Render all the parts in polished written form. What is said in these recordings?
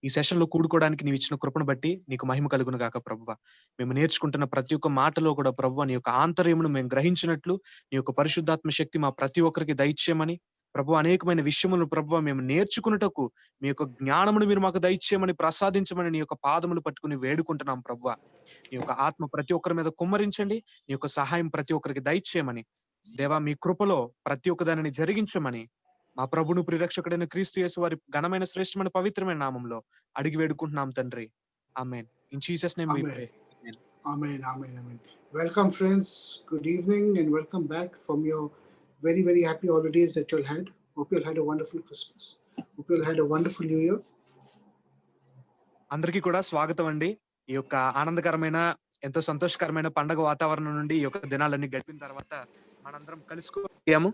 ఈ సెషన్ లో కూడుకోవడానికి నీవు ఇచ్చిన కృపను బట్టి నీకు మహిమ కలుగును గాక ప్రభువా. మేము నేర్చుకుంటున్న ప్రతి ఒక్క మాటలో కూడా ప్రభువా నీ యొక్క ఆంతర్యమును మేము గ్రహించినట్లు నీ యొక్క పరిశుద్ధాత్మ శక్తి మా ప్రతి ఒక్కరికి దయచేయమని ప్రభు అనేకమైన విషయములను ప్రభువా మేము నేర్చుకున్నటకు మీ యొక్క జ్ఞానమును మీరు మాకు దయచేయమని ప్రసాదించమని నీ యొక్క పాదములు పట్టుకుని వేడుకుంటున్నాం ప్రభువా. నీ యొక్క ఆత్మ ప్రతి ఒక్కరి మీద కుమ్మరించండి. నీ యొక్క సహాయం ప్రతి ఒక్కరికి దయచేయమని దేవా మీ కృపలో ప్రతి ఒక్క దానిని జరిగించమని మా ప్రభును ప్రిరక్షకుడైన క్రీస్తు యేసు వారి ఘనమైన శ్రేష్టమైన పవిత్రమైన నామంలో అడిగి వేడుకుంటున్నాం తండ్రి. Amen. In Jesus name we pray. Amen, amen, amen. Welcome friends, good evening and welcome back from your very, very happy holidays that you'll had. Hope you'll had a wonderful Christmas. Hope you'll had a wonderful New Year. అందరికీ కూడా స్వాగతం అండి. ఈ యొక్క ఆనందకరమైన ఎంతో సంతోషకరమైన పండగ వాతావరణం నుండి ఈ యొక్క దినాలన్నీ గడిపిన తర్వాత మనందరం కలుసుకోయాము.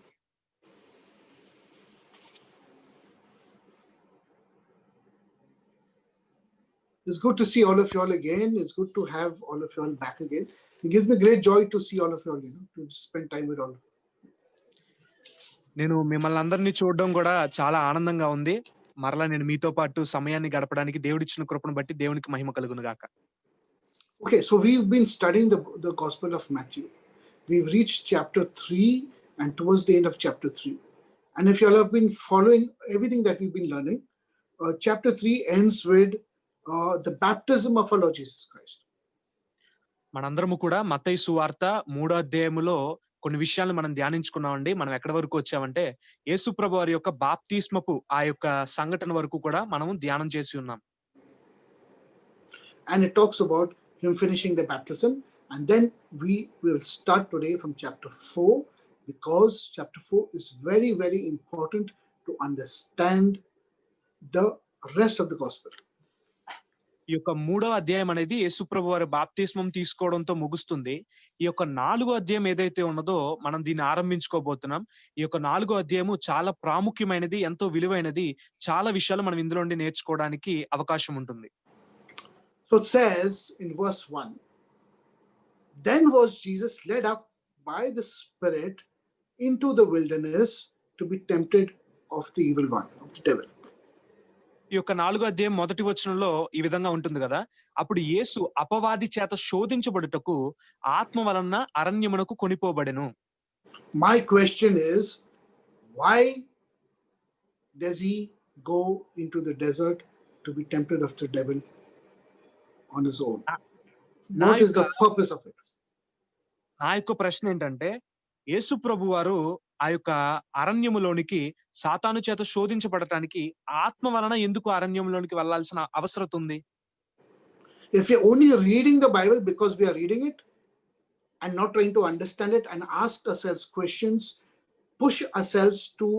It's good to see all of you all again. It's good to have all of you all back again. It gives me great joy to see all of you all, to spend time with all of you. నేను మిమ్మల్ని అందరినీ చూడడం కూడా చాలా ఆనందంగా ఉంది. మరలా నేను మీతో పాటు సమయాన్ని గడపడానికి దేవుడిచ్చిన కృపను బట్టి దేవునికి మహిమ కలుగును గాక. Okay, so we've been studying the Gospel of Matthew. We've reached chapter 3 and towards the end of chapter 3. And if you all have been following everything that we've been learning, chapter 3 ends with the baptism of our Lord Jesus Christ. మనందరము కూడా మత్తయి సువార్త 3వ అధ్యాయములో కొన్ని విషయాలను మనం ధ్యానించుకున్నామండి. మనం ఎక్కడి వరకు వచ్చామంటే యేసు ప్రభు వారి యొక్క బాప్తిస్మపు ఆ యొక్క సంఘటన వరకు కూడా మనం ధ్యానం చేసి ఉన్నాం. And it talks about him finishing the baptism, and then we will start today from chapter 4, because chapter 4 is very, very important to understand the rest of the gospel. ఈ యొక్క 3వ అధ్యాయం అనేది యేసుప్రభు వారి బాప్తిస్మం తీసుకోవడంతో ముగుస్తుంది. ఈ యొక్క 4వ అధ్యాయం ఏదైతే ఉన్నదో మనం దీన్ని ఆరంభించుకోబోతున్నాం. ఈ యొక్క 4వ అధ్యాయము చాలా ప్రాముఖ్యమైనది, ఎంతో విలువైనది. చాలా విషయాలు మనం ఇందులో నుండి నేర్చుకోవడానికి అవకాశం ఉంటుంది. So it says in verse 1, then was Jesus led up by the Spirit into the wilderness to be tempted of the evil one, of the devil. ఈ యొక్క 4వ అధ్యాయం మొదటి వచనంలో ఈ విధంగా ఉంటుంది కదా. అప్పుడు యేసు అపవాది చేత శోధించబడుటకు ఆత్మ వలన అరణ్యమునకు కొనిపోబడెను. My question is, why does he go into the desert to be tempted of the devil on his own? What is the purpose of it? నా యొక్క ప్రశ్న ఏంటంటే యేసు ప్రభు వారు ఆ యొక్క అరణ్యములోనికి సాతాను చేత శోధించబడటానికి ఆత్మ వలన ఎందుకు అరణ్యంలోనికి వెళ్ళాల్సిన అవసరం ఉంది? If you're only reading the Bible because we are reading it and not trying to understand it and ask ourselves questions, push ourselves to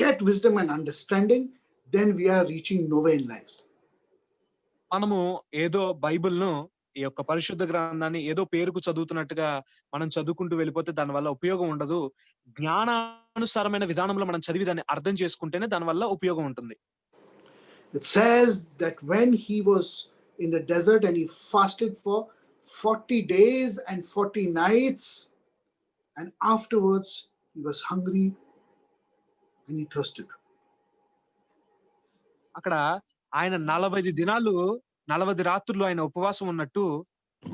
get wisdom and understanding, then we are reaching nowhere in life. మనము ఏదో బైబిల్ను ఈ యొక్క పరిశుద్ధ గ్రంథాన్ని ఏదో పేరుకు చదువుతున్నట్టుగా మనం చదువుకుంటూ వెళ్ళిపోతే దాని వల్ల ఉపయోగం ఉండదు. జ్ఞానానుసారమైన విధానంలో మనం చదివి దాన్ని అర్థం చేసుకుంటేనే దాని వల్ల ఉపయోగం ఉంటుంది. It says that when he was in the desert and he fasted for 40 days and 40 nights, and afterwards he was hungry and he thirsted. అక్కడ ఆయన 40 దినాలు 40 రాత్రులు ఆయన ఉపవాసం ఉన్నట్టు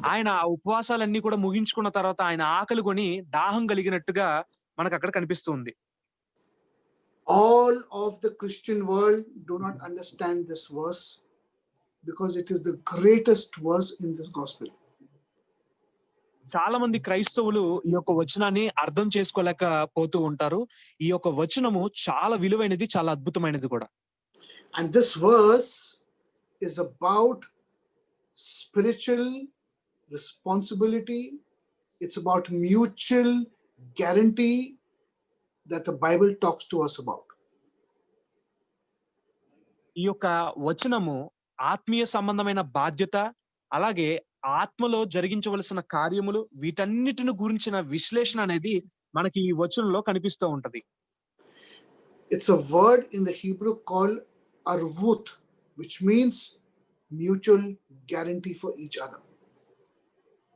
ఆయన ఆ ఉపవాసాలన్నీ కూడా ముగించుకున్న తర్వాత ఆయన ఆకలి కొని దాహం కలిగినట్టుగా మనకు అక్కడ కనిపిస్తుంది. All of the Christian world do not understand this verse because it is the greatest verse in this gospel. చాలా మంది క్రైస్తవులు ఈ యొక్క వచనాన్ని అర్థం చేసుకోలేకపోతూ ఉంటారు. ఈ యొక్క వచనము చాలా విలువైనది, చాలా అద్భుతమైనది కూడా. And this verse is about spiritual responsibility. It's about mutual guarantee that the Bible talks to us about. ఈ యొక్క వచనము ఆత్మీయ సంబంధమైన బాధ్యత, అలాగే ఆత్మలో జరిగించవలసిన కార్యములు, వీటన్నిటిని గురించిన విశ్లేషణ అనేది మనకి ఈ వచనంలో కనిపిస్తూ ఉంటది. It's a word in the Hebrew called arvut, which means mutual guarantee for each other.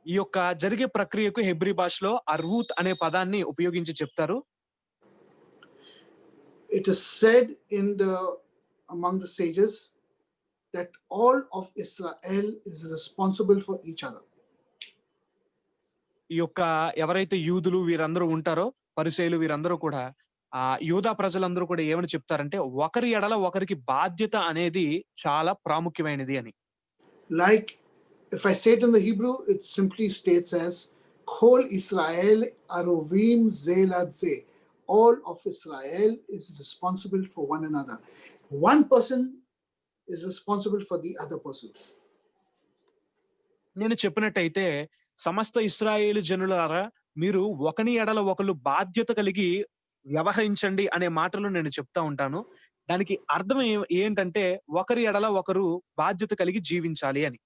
ఈ యొక్క జరిగే ప్రక్రియకు హెబ్రీ భాషలో అర్వూత్ అనే పదాన్ని ఉపయోగించి చెప్తారు. It is said among the sages that all of Israel is responsible for each other. ఈ యొక్క ఎవరైతే యూదులు వీరందరూ ఉంటారో, పరిసయ్యులు వీరందరూ కూడా యూదా ప్రజలందరూ కూడా ఏమని చెప్తారంటే, ఒకరి ఎడల ఒకరికి బాధ్యత అనేది చాలా ప్రాముఖ్యమైనది అని. Like if I say it in the Hebrew, it simply states as Kol Israel Arovim Zeladze. All of Israel is responsible for one another. One person is responsible for the other person. నేను చెప్పినట్టయితే, సమస్త ఇశ్రాయేలు జనులారా, మీరు ఒకని ఎడల ఒకళ్ళు బాధ్యత కలిగి వ్యవహరించండి అనే మాటలు నేను చెప్తా ఉంటాను. దానికి అర్థం ఏంటంటే, ఒకరి ఎడల ఒకరు బాధ్యత కలిగి జీవించాలి అని.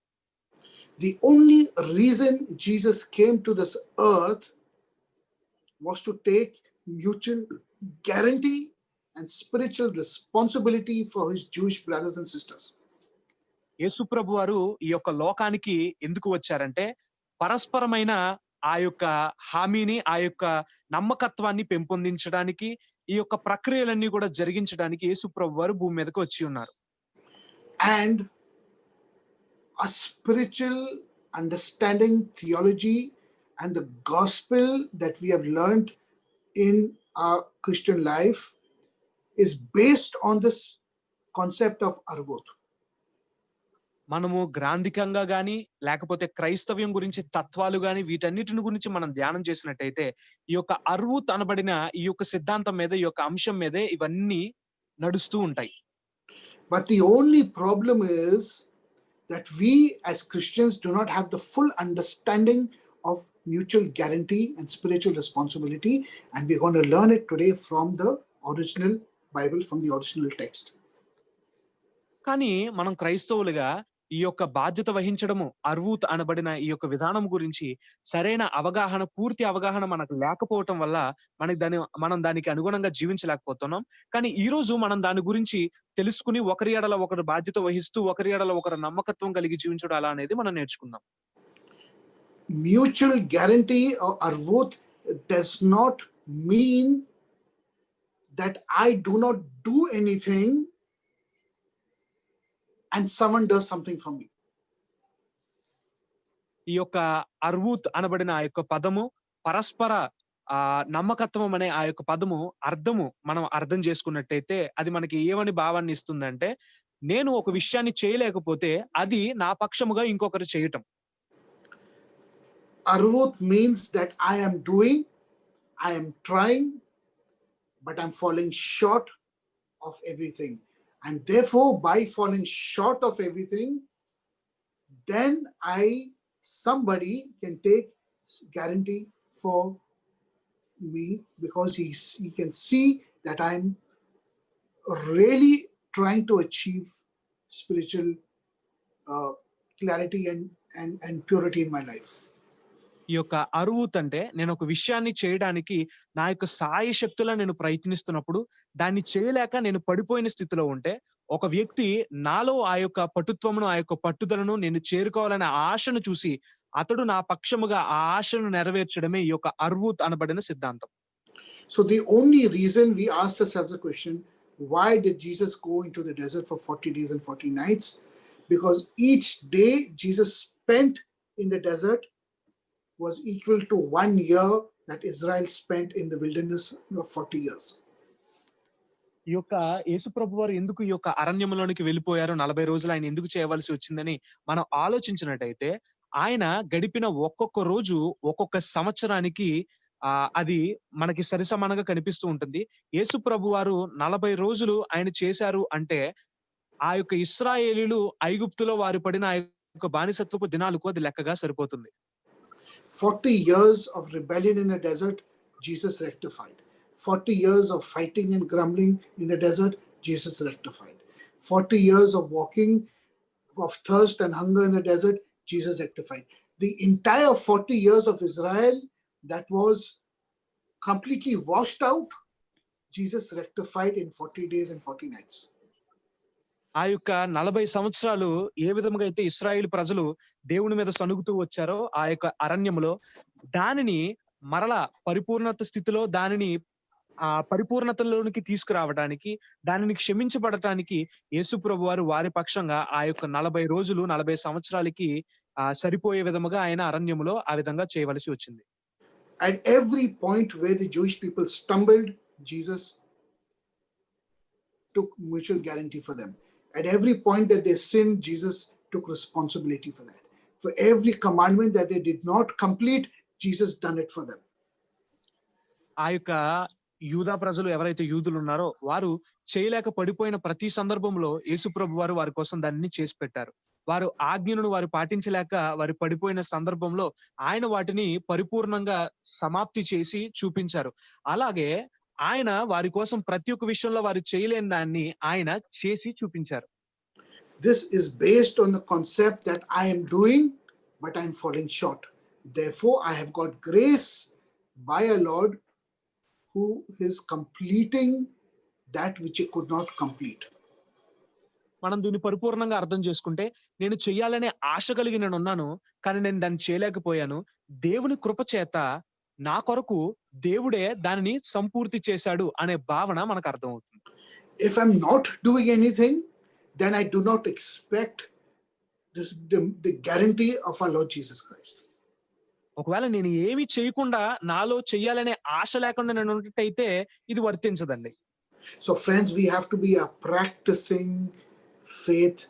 The only reason Jesus came to this earth was to take mutual guarantee and spiritual responsibility for his Jewish brothers and sisters. యేసు ప్రభు వారు ఈ యొక్క లోకానికి ఎందుకు వచ్చారంటే, పరస్పరమైన ఆ యొక్క హామీని, ఆ యొక్క నమ్మకత్వాన్ని పెంపొందించడానికి, ఈ యొక్క ప్రక్రియలన్నీ కూడా జరిగించడానికి యేసు ప్రభు వారు భూమి మీదకి వచ్చి ఉన్నారు. And a spiritual understanding, theology, and the gospel that we have learned in our Christian life is based on this concept of arvut. మనము గ్రాంధికంగా గాని, లేకపోతే క్రైస్తవ్యం గురించి తత్వాలు గాని, వీటన్నిటిని గురించి మనం ధ్యానం చేసినట్టయితే, ఈ యొక్క అర్వూత్ అనబడిన ఈ యొక్క సిద్ధాంతం మీద, ఈ యొక్క అంశం మీదే ఇవన్నీ నడుస్తూ ఉంటాయి. But the only problem is that we as Christians do not have the full understanding of mutual guarantee and spiritual responsibility, and we're going to learn it today from the original Bible, from the original text. కానీ మనం క్రైస్తవులుగా ఈ యొక్క బాధ్యత వహించడము, అర్వూత్ అనబడిన ఈ యొక్క విధానం గురించి సరైన అవగాహన, పూర్తి అవగాహన మనకు లేకపోవటం వల్ల మనం దానికి అనుగుణంగా జీవించలేకపోతున్నాం. కానీ ఈ రోజు మనం దాని గురించి తెలుసుకుని, ఒకరి ఎడల ఒకరు బాధ్యత వహిస్తూ, ఒకరి ఎడల ఒకరు నమ్మకత్వం కలిగి జీవించడం ఎలా అనేది మనం నేర్చుకుందాం. Mutual guarantee or arvut does not mean that I do not do anything and someone does something for me. ఈ యొక్క అర్వూత్ అనబడిన ఆ యొక్క పదము, పరస్పర నమ్మకత్వం అనే ఆ యొక్క పదము అర్థము మనం అర్థం చేసుకున్నట్టయితే, అది మనకి ఏమని భావాన్ని ఇస్తుందంటే, నేను ఒక విషయాన్ని చేయలేకపోతే అది నా పక్షముగా ఇంకొకరు చేయటం. Arvut means that I am doing, I am trying, but I'm falling short of everything. And therefore, by falling short of everything, then somebody can take guarantee for me, because he can see that I'm really trying to achieve spiritual clarity and purity in my life. ఈ యొక్క అర్వూత్ అంటే, నేను ఒక విషయాన్ని చేయడానికి నా యొక్క సాయ శక్తులా నేను ప్రయత్నిస్తున్నప్పుడు, దాన్ని చేయలేక నేను పడిపోయిన స్థితిలో ఉంటే, ఒక వ్యక్తి నాలో ఆ యొక్క పటుత్వమును, ఆ యొక్క పట్టుదలను, నేను చేరుకోవాలనే ఆశను చూసి అతడు నా పక్షముగా ఆ ఆశను నెరవేర్చడమే ఈ యొక్క అర్వూత్ అనబడిన సిద్ధాంతం. So the only reason we asked ourselves the question, why did Jesus go into the desert for 40 days and 40 nights? Because each day Jesus spent in the desert was equal to 1 year that Israel spent in the wilderness of 40 years. ఈ యొక్క యేసు ప్రభు వారు ఎందుకు ఈ యొక్క అరణ్యంలోనికి వెళ్ళిపోయారు, 40 రోజులు ఆయన ఎందుకు చేయవలసి వచ్చిందని మనం ఆలోచించినట్టయితే, ఆయన గడిపిన ఒక్కొక్క రోజు ఒక్కొక్క సంవత్సరానికి అది మనకి సరిసమానంగా కనిపిస్తూ ఉంటుంది. యేసు ప్రభు వారు 40 రోజులు ఆయన చేశారు అంటే, ఆ యొక్క ఇశ్రాయేలీయులు ఐగుప్తులో వారు పడిన ఆ యొక్క బానిసత్వపు దినాలకు అది లెక్కగా సరిపోతుంది. 40 years of rebellion in a desert, Jesus rectified. 40 years of fighting and grumbling in the desert, Jesus rectified. 40 years of walking, of thirst and hunger in the desert, Jesus rectified. The entire 40 years of Israel that was completely washed out, Jesus rectified in 40 days and 40 nights. ఆ యొక్క 40 సంవత్సరాలు ఏ విధంగా అయితే ఇశ్రాయేలు ప్రజలు దేవుని మీద సనుగుతూ వచ్చారో ఆ యొక్క అరణ్యములో, దానిని మరలా పరిపూర్ణత స్థితిలో దానిని ఆ పరిపూర్ణతలోనికి తీసుకురావడానికి, దానిని క్షమించబడటానికి యేసు ప్రభువారు వారి పక్షంగా ఆ యొక్క 40 రోజులు, 40 సంవత్సరాలకి సరిపోయే విధముగా ఆయన అరణ్యములో ఆ విధంగా చేయవలసి వచ్చింది. At every point where the Jewish people stumbled, Jesus took mutual guarantee for them. At every point that they sinned, Jesus took responsibility for that. For every commandment that they did not complete, Jesus done it for them. ఆ యొక్క యూదా ప్రజలు ఎవరైతే యూదులు ఉన్నారో వారు చేయలేక పడిపోయిన ప్రతి సందర్భంలో యేసు ప్రభువారు వారి కోసం దానిని చేసి పెట్టారు. వారు ఆజ్ఞలను వారు పాటించలేక వారు పడిపోయిన సందర్భంలో ఆయన వాటిని పరిపూర్ణంగా సమాప్తి చేసి చూపించారు. అలాగే ఆయన వారి కోసం ప్రతి ఒక్క విషయంలో వారు చేయలేని దాన్ని ఆయన చేసి చూపించారు. This is based on the concept that I am doing, but I am falling short. Therefore, I have got grace by a Lord who is completing that which he could not complete. మనం దీన్ని పరిపూర్ణంగా అర్థం చేసుకుంటే, నేను చెయ్యాలనే ఆశ కలిగి నేనున్నాను. కానీ నేను దాన్ని చేయలేకపోయాను. దేవుని కృప చేత నా కొరకు దేవుడే దానిని సంపూర్తి చేశాడు అనే భావన మనకు అర్థమవుతుంది. If I'm not doing anything, then I do not expect the guarantee of our Lord Jesus Christ. ఒకవేళ నేను ఏమి చేయకుండా నాలో చెయ్యాలనే ఆశ లేకుండా నేను ఉన్నట్టయితే ఇది వర్తించదండి. So friends, we have to be a practicing faith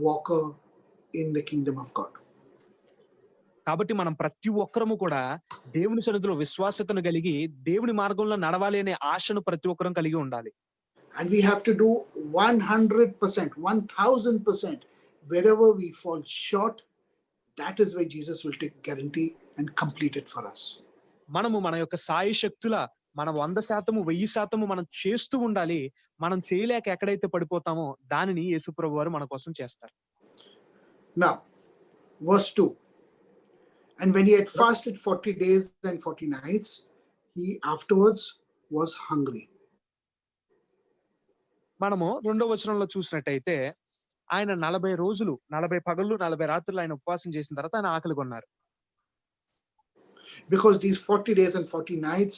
walker in the kingdom of God. కాబట్టి మనం ప్రతి ఒక్కరము కూడా దేవుని సన్నిధిలో విశ్వాసతను కలిగి దేవుని మార్గంలో నడవాలి అనే ఆశను ప్రతి ఒక్కరం కలిగి ఉండాలి. And we have to do 100%, 1000%. Wherever we fall short, that is where Jesus will take guarantee and complete it for us. మనము మన యొక్క సాయి శక్తుల మన 100%, 1000% మనం చేస్తూ ఉండాలి. మనం చేయలేక ఎక్కడైతే పడిపోతామో దానిని యేసు ప్రభువారు మన కోసం చేస్తారు. Now, verse 2. And when he had fasted 40 days and 40 nights, he afterwards was hungry. మనము 2వ వచనంలో చూసినట్టయితే ఆయన 40 రోజులు, 40 పగళ్ళు, 40 రాత్రులు ఆయన ఉపవాసం చేసిన తర్వాత ఆయన ఆకలి కొన్నారు. Because these 40 days and 40 nights,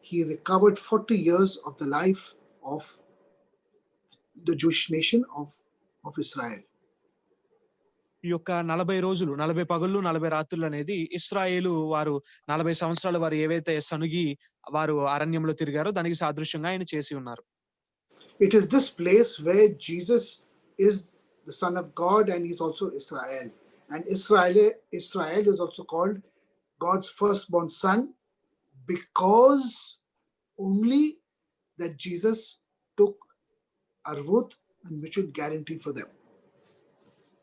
he recovered 40 years of the life of the Jewish nation of Israel. ఈ యొక్క 40 రోజులు, 40 పగళ్ళు, 40 రాత్రులు అనేది ఇశ్రాయేలు వారు 40 సంవత్సరాలు వారు ఏవైతే సనుగి వారు అరణ్యంలో తిరిగారో దానికి సాదృశ్యంగా ఆయన చేసి ఉన్నారు. It is this place where Jesus is the Son of God and he's also Israel. And Israel is also called God's firstborn son because only that Jesus took arvut and mutual guarantee for them.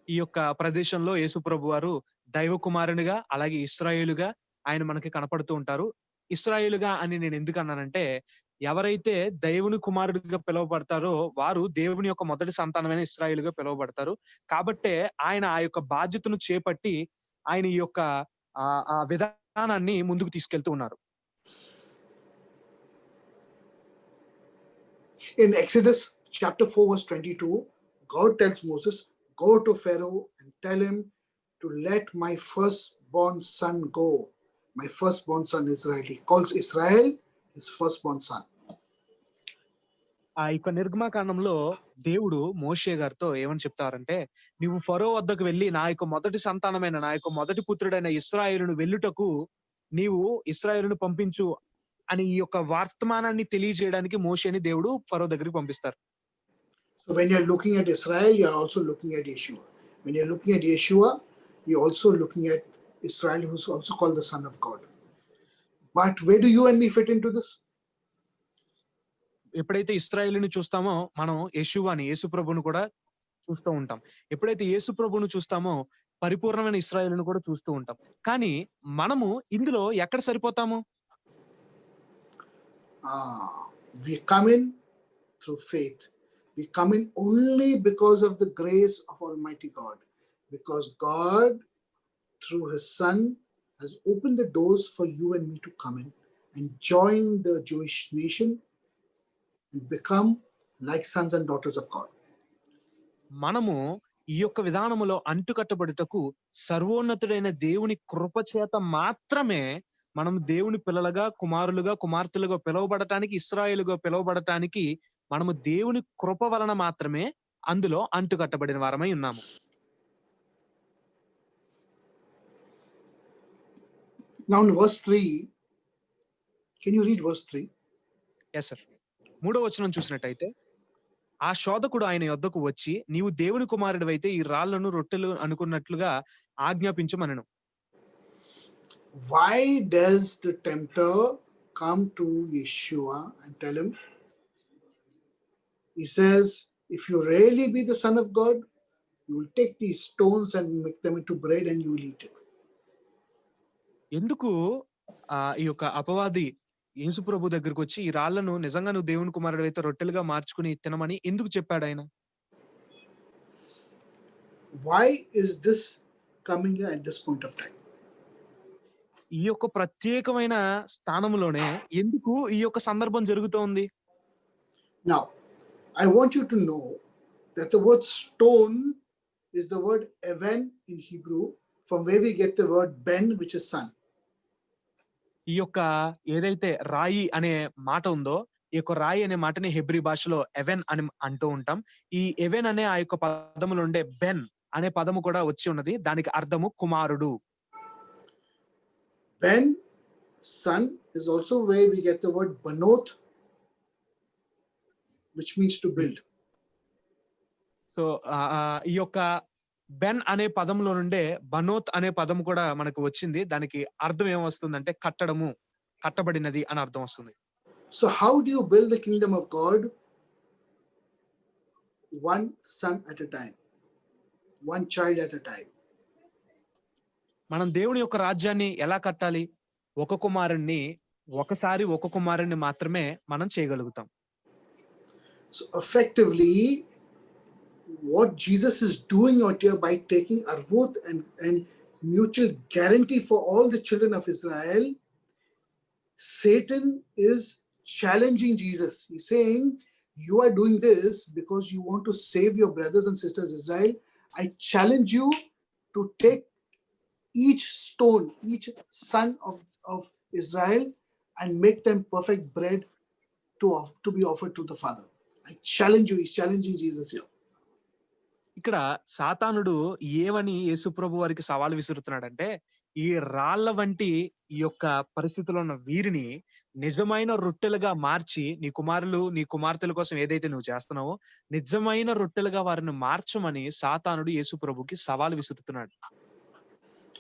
ఈ యొక్క ప్రదేశంలో యేసు ప్రభువారు దైవ కుమారునిగా అలాగే ఇశ్రాయేలుగా ఆయన మనకి కనపడుతూ ఉంటారు. ఇశ్రాయేలుగా అని నేను ఎందుకు అన్నానంటే, ఎవరైతే దేవుని కుమారుడిగా పిలువబడతారో వారు దేవుని యొక్క మొదటి సంతానమైన ఇశ్రాయేలుగా పిలువబడతారు. కాబట్టే ఆయన ఆ యొక్క బాధ్యతను చేపట్టి ఆయన ఈ యొక్క ఆ విధానాన్ని ముందుకు తీసుకెళ్తూ ఉన్నారు. In Exodus chapter 4 verse 22, God tells Moses, go to Pharaoh and tell him to let my firstborn son go. My firstborn son Israel. He calls Israel his firstborn son. ఆ యొక్క నిర్గమకాండంలో దేవుడు మోషే గారితో ఏమని చెప్తారంటే, నువ్వు ఫరో వద్దకు వెళ్ళి నా యొక్క మొదటి సంతానమైన నా యొక్క మొదటి పుత్రుడైన ఇశ్రాయేలును వెళ్ళుటకు నీవు ఇశ్రాయేలును పంపించు అని ఈ యొక్క వర్తమానాన్ని తెలియజేయడానికి మోషేని దేవుడు ఫరో దగ్గరికి పంపిస్తారు. So when you're looking at Israel, you're also looking at Yeshua. When you're looking at Yeshua, you're also looking at Israel, who's also called the Son of God. But where do you and me fit into this? ఎప్పుడైతే ఇశ్రాయేలుని చూస్తామో మనం యెషూవాని, యేసు ప్రభువును కూడా చూస్తూ ఉంటాం. ఎప్పుడైతే యేసు ప్రభువును చూస్తామో పరిపూర్ణమైన ఇశ్రాయేలును కూడా చూస్తూ ఉంటాం. కానీ మనము ఇందులో ఎక్కడ సరిపోతాము? We come in through faith. We come in only because of the grace of Almighty God. Because God, through his Son, has opened the doors for you and me to come in and join the Jewish nation and become like sons and daughters of God. మనము ఈ యొక్క విధానములో అంటుకట్టబడుటకు సర్వోన్నతుడైన దేవుని కృప చేత మాత్రమే మనం దేవుని పిల్లలుగా, కుమారులుగా, కుమార్తెలుగా పిలువబడటానికి, ఇశ్రాయేలుగా పిలువబడటానికి మనము దేవుని కృప వలన మాత్రమే అందులో అంటుకట్టబడిన వారమై ఉన్నాము. Now in verse 3, can you read verse 3? Yes sir. 3వ వచనం చూసినట్టయితే, ఆ శోధకుడు ఆయన యొద్దకు వచ్చి, నీవు దేవుని కుమారుడివైతే ఈ రాళ్లను రొట్టెలు అనుకున్నట్లుగా ఆజ్ఞాపించుమనెను. Why does the tempter come to Yeshua and tell him? He says, if you really be the Son of God, you will take these stones and make them into bread and you will eat it. ఎందుకు ఈ యొక్క అపవాది యేసు ప్రభు దగ్గరికి వచ్చి ఈ రాళ్లను నిజంగా నువ్వు దేవుని కుమారుడివైతే రొట్టెలుగా మార్చుకుని తినమని ఎందుకు చెప్పాడు ఆయన? Why is this coming at this point of time? ఈ యొక్క ప్రత్యేకమైన స్థానంలోనే ఎందుకు ఈ యొక్క సందర్భం జరుగుతోంది? Now, I want you to know that the word stone is the word even in Hebrew, from where we get the word ben, which is son. ఈ యొక్క ఏదైతే రాయి అనే మాట ఉందో, ఈ యొక్క రాయి అనే మాటని హెబ్రీ భాషలో ఎవెన్ అని అంటూ ఉంటాం. ఈ ఎవెన్ అనే ఆ యొక్క పదములో ఉండే బెన్ అనే పదము కూడా వచ్చి ఉన్నది. దానికి అర్థము కుమారుడు. Ben, son, is also where we get the word banoth, which means to build. So ఈ యొక్క బెన్ అనే పదంలో నుండే బనోత్ అనే పదం కూడా మనకు వచ్చింది. దానికి అర్థం ఏమొస్తుందంటే కట్టడము, కట్టబడినది అని అర్థం వస్తుంది. So how do you build the kingdom of God? One son at a time, one child at a time. మనం దేవుని యొక్క రాజ్యాన్ని ఎలా కట్టాలి? ఒక కుమారుణ్ణి ఒకసారి ఒక కుమారుణ్ణి మాత్రమే మనం చేయగలుగుతాం. So effectively, what Jesus is doing out here by taking arvot and mutual guarantee for all the children of Israel, Satan is challenging Jesus. He's saying, you are doing this because you want to save your brothers and sisters Israel. I challenge you to take each stone, each son of Israel, and make them perfect bread to be offered to the Father. I challenge you. He's challenging Jesus here. ఇక్కడ సాతానుడు ఏమని యేసుప్రభు వారికి సవాలు విసురుతున్నాడంటే, ఈ రాళ్ల వంటి ఈ యొక్క పరిస్థితిలో ఉన్న వీరిని నిజమైన రొట్టెలుగా మార్చి, నీ కుమారులు నీ కుమార్తెల కోసం ఏదైతే నువ్వు చేస్తున్నావో నిజమైన రొట్టెలుగా వారిని మార్చమని సాతానుడు యేసుప్రభుకి సవాలు విసురుతున్నాడు.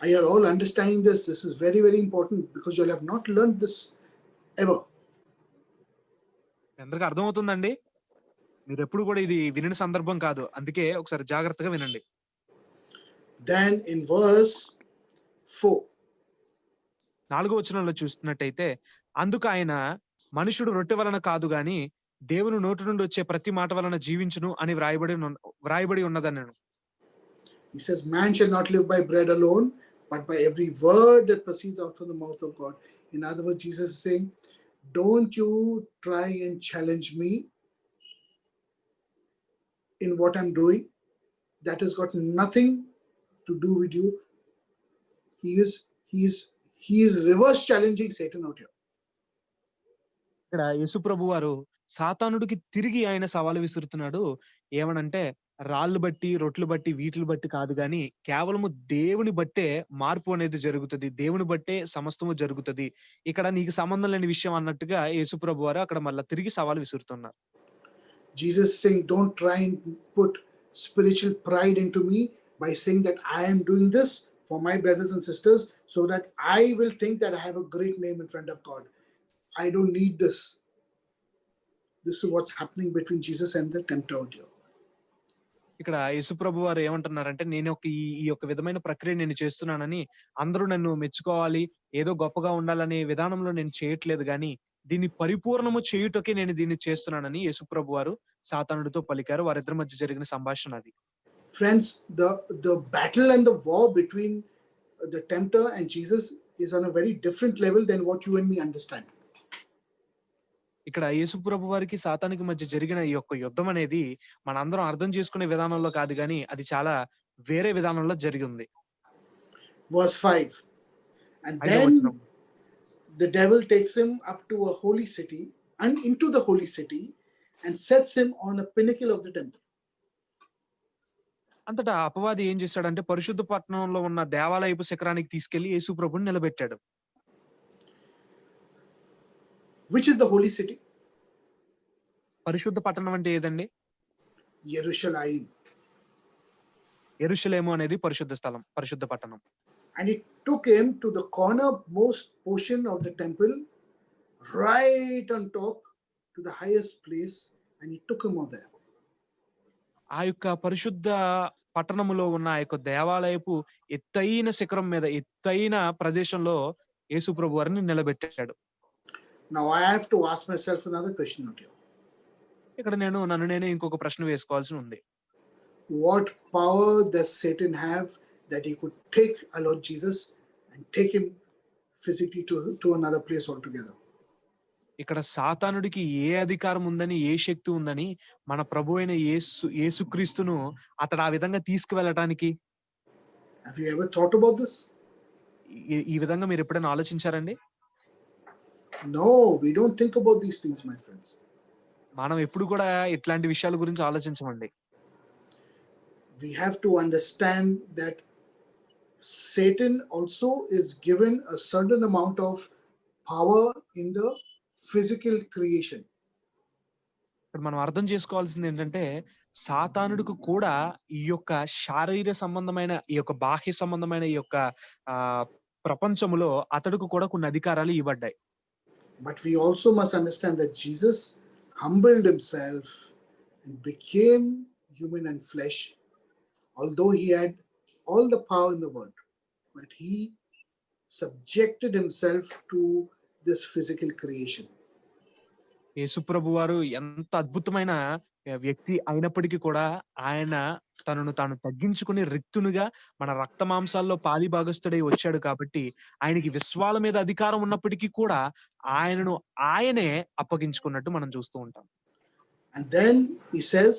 Are you all understanding this? This is very, very important because you have not learned this ever. అందరికీ అర్థమవుతుందండి? మీరు ఎప్పుడు కూడా ఇది వినిన సందర్భం కాదు. అందుకే ఒకసారి జాగ్రత్తగా వినండి. Then in verse 4, 4వ వచనంలో చూస్తున్నట్టయితే, అందుకు ఆయన మనుషుడు రొట్టె వలన కాదు గాని దేవుని నోటి నుండి వచ్చే ప్రతి మాట వలన జీవించును అని వ్రాయబడి ఉన్నదన్నాను. he says, man shall not live by bread alone, but by every word that proceeds out from the mouth of God. In other words, Jesus is saying, don't you try and challenge me in what I'm doing. That has got nothing to do with you. He is reverse challenging Satan out here. ఇక్కడ యేసుప్రభు వారు సాతానుడికి తిరిగి ఆయన సవాలు విసురుతున్నాడు. ఏమనంటే, రాళ్ళు బట్టి, రొట్లు బట్టి, వీటిని బట్టి కాదు గాని కేవలము దేవుని బట్టే మార్పు అనేది జరుగుతుంది. దేవుని బట్టే సమస్తము జరుగుతుంది. ఇక్కడ నీకు సంబంధం లేని విషయం అన్నట్టుగా యేసుప్రభు వారు అక్కడ మళ్ళా తిరిగి సవాలు విసురుతున్నారు. Jesus is saying, don't try and put spiritual pride into me by saying that I am doing this for my brothers and sisters so that I will think that I have a great name in front of God. I don't need this. This is what's happening between Jesus and the tempter out here. ఇక్కడ యేసుప్రభు వారు ఏమంటున్నారంటే, నేను ఈ యొక్క విధమైన ప్రక్రియ నేను చేస్తున్నానని అందరూ నన్ను మెచ్చుకోవాలి, ఏదో గొప్పగా ఉండాలనే విధానంలో నేను చేయట్లేదు గాని దీన్ని పరిపూర్ణము చేయుటకే నేను దీన్ని చేస్తున్నానని యేసుప్రభు వారు సాతానుడితో పలికారు. వారిద్దరి మధ్య జరిగిన సంభాషణ అది. Friends, the battle and the war between the tempter and Jesus is on a very different level than what you and me understand. ఇక్కడ యేసుప్రభు వారికి సాతానికి మధ్య జరిగిన ఈ యొక్క యుద్ధం అనేది మనందరం అర్థం చేసుకునే విధానంలో కాదు గాని అది చాలా వేరే విధానంలో జరిగింది. Verse 5. And 5వ వచనం. the devil takes him up to a holy city and into the holy city and sets him on a pinnacle of the temple. అంతటా అపవాది ఏం చేశాడంటే పరిశుద్ధ పట్టణంలో ఉన్న దేవాలయపు శిఖరానికి తీసుకెళ్లి యేసు ప్రభుని నిలబెట్టాడు. Which is the holy city? పరిశుద్ధ పట్టణం అంటే ఏదండి? Jerusalem. యెరూషలేము అనేది పరిశుద్ధ స్థలం, పరిశుద్ధ పట్టణం. And it took him to the cornermost portion of the temple, right on top to the highest place, and he took him over there. ఆ యొక్క పరిశుద్ధ పట్టణములో ఉన్న ఆ యొక్క దేవాలయపు ఎత్తైన శిఖరం మీద, ఎత్తైన ప్రదేశంలో యేసు ప్రభు వారిని నిలబెట్టాడు. Now I have to ask myself another question out here. ఇక్కడ నన్ను నేనే ఇంకొక ప్రశ్న వేసుకోవాల్సి ఉంది. What power does Satan have that he could take our Lord Jesus and take him physically to another place altogether? ఇక్కడ సాతానుడికి ఏ అధికారం ఉందని, ఏ శక్తి ఉందని మన ప్రభు అయిన యేసుక్రీస్తును అతడు ఆ విధంగా తీసుకువెళ్ళటానికి? Have you ever thought about this? ఈ విధంగా మీరు ఎప్పుడైనా ఆలోచించారండి? No, we don't think about these things, my friends. మనం ఎప్పుడు కూడా ఇట్లాంటి విషయాల గురించి ఆలోచించమండి. We have to understand that Satan also is given a certain amount of power in the physical creation. ఇక్కడ మనం అర్థం చేసుకోవాల్సింది ఏంటంటే సాతానుడికి కూడా ఈ యొక్క శారీర సంబంధమైన, ఈ యొక్క బాహ్య సంబంధమైన ఈ యొక్క ప్రపంచములో అతడికి కూడా కొన్ని అధికారాలు ఇవ్వబడ్డాయి. But we also must understand that Jesus humbled himself and became human and flesh, although he had all the power in the world, but he subjected himself to this physical creation. యేసు ప్రభు వారు ఎంత అద్భుతమైన వ్యక్తి అయినప్పటికీ కూడా ఆయన తనను తాను తగ్గించుకుని రిక్తునిగా మన రక్త మాంసాల్లో పాలి భాగస్థుడై వచ్చాడు కాబట్టి ఆయనకి విశ్వాల మీద అధికారం ఉన్నప్పటికీ కూడా ఆయనను ఆయనే అప్పగించుకున్నట్టు మనం చూస్తూ ఉంటాం. And then he says,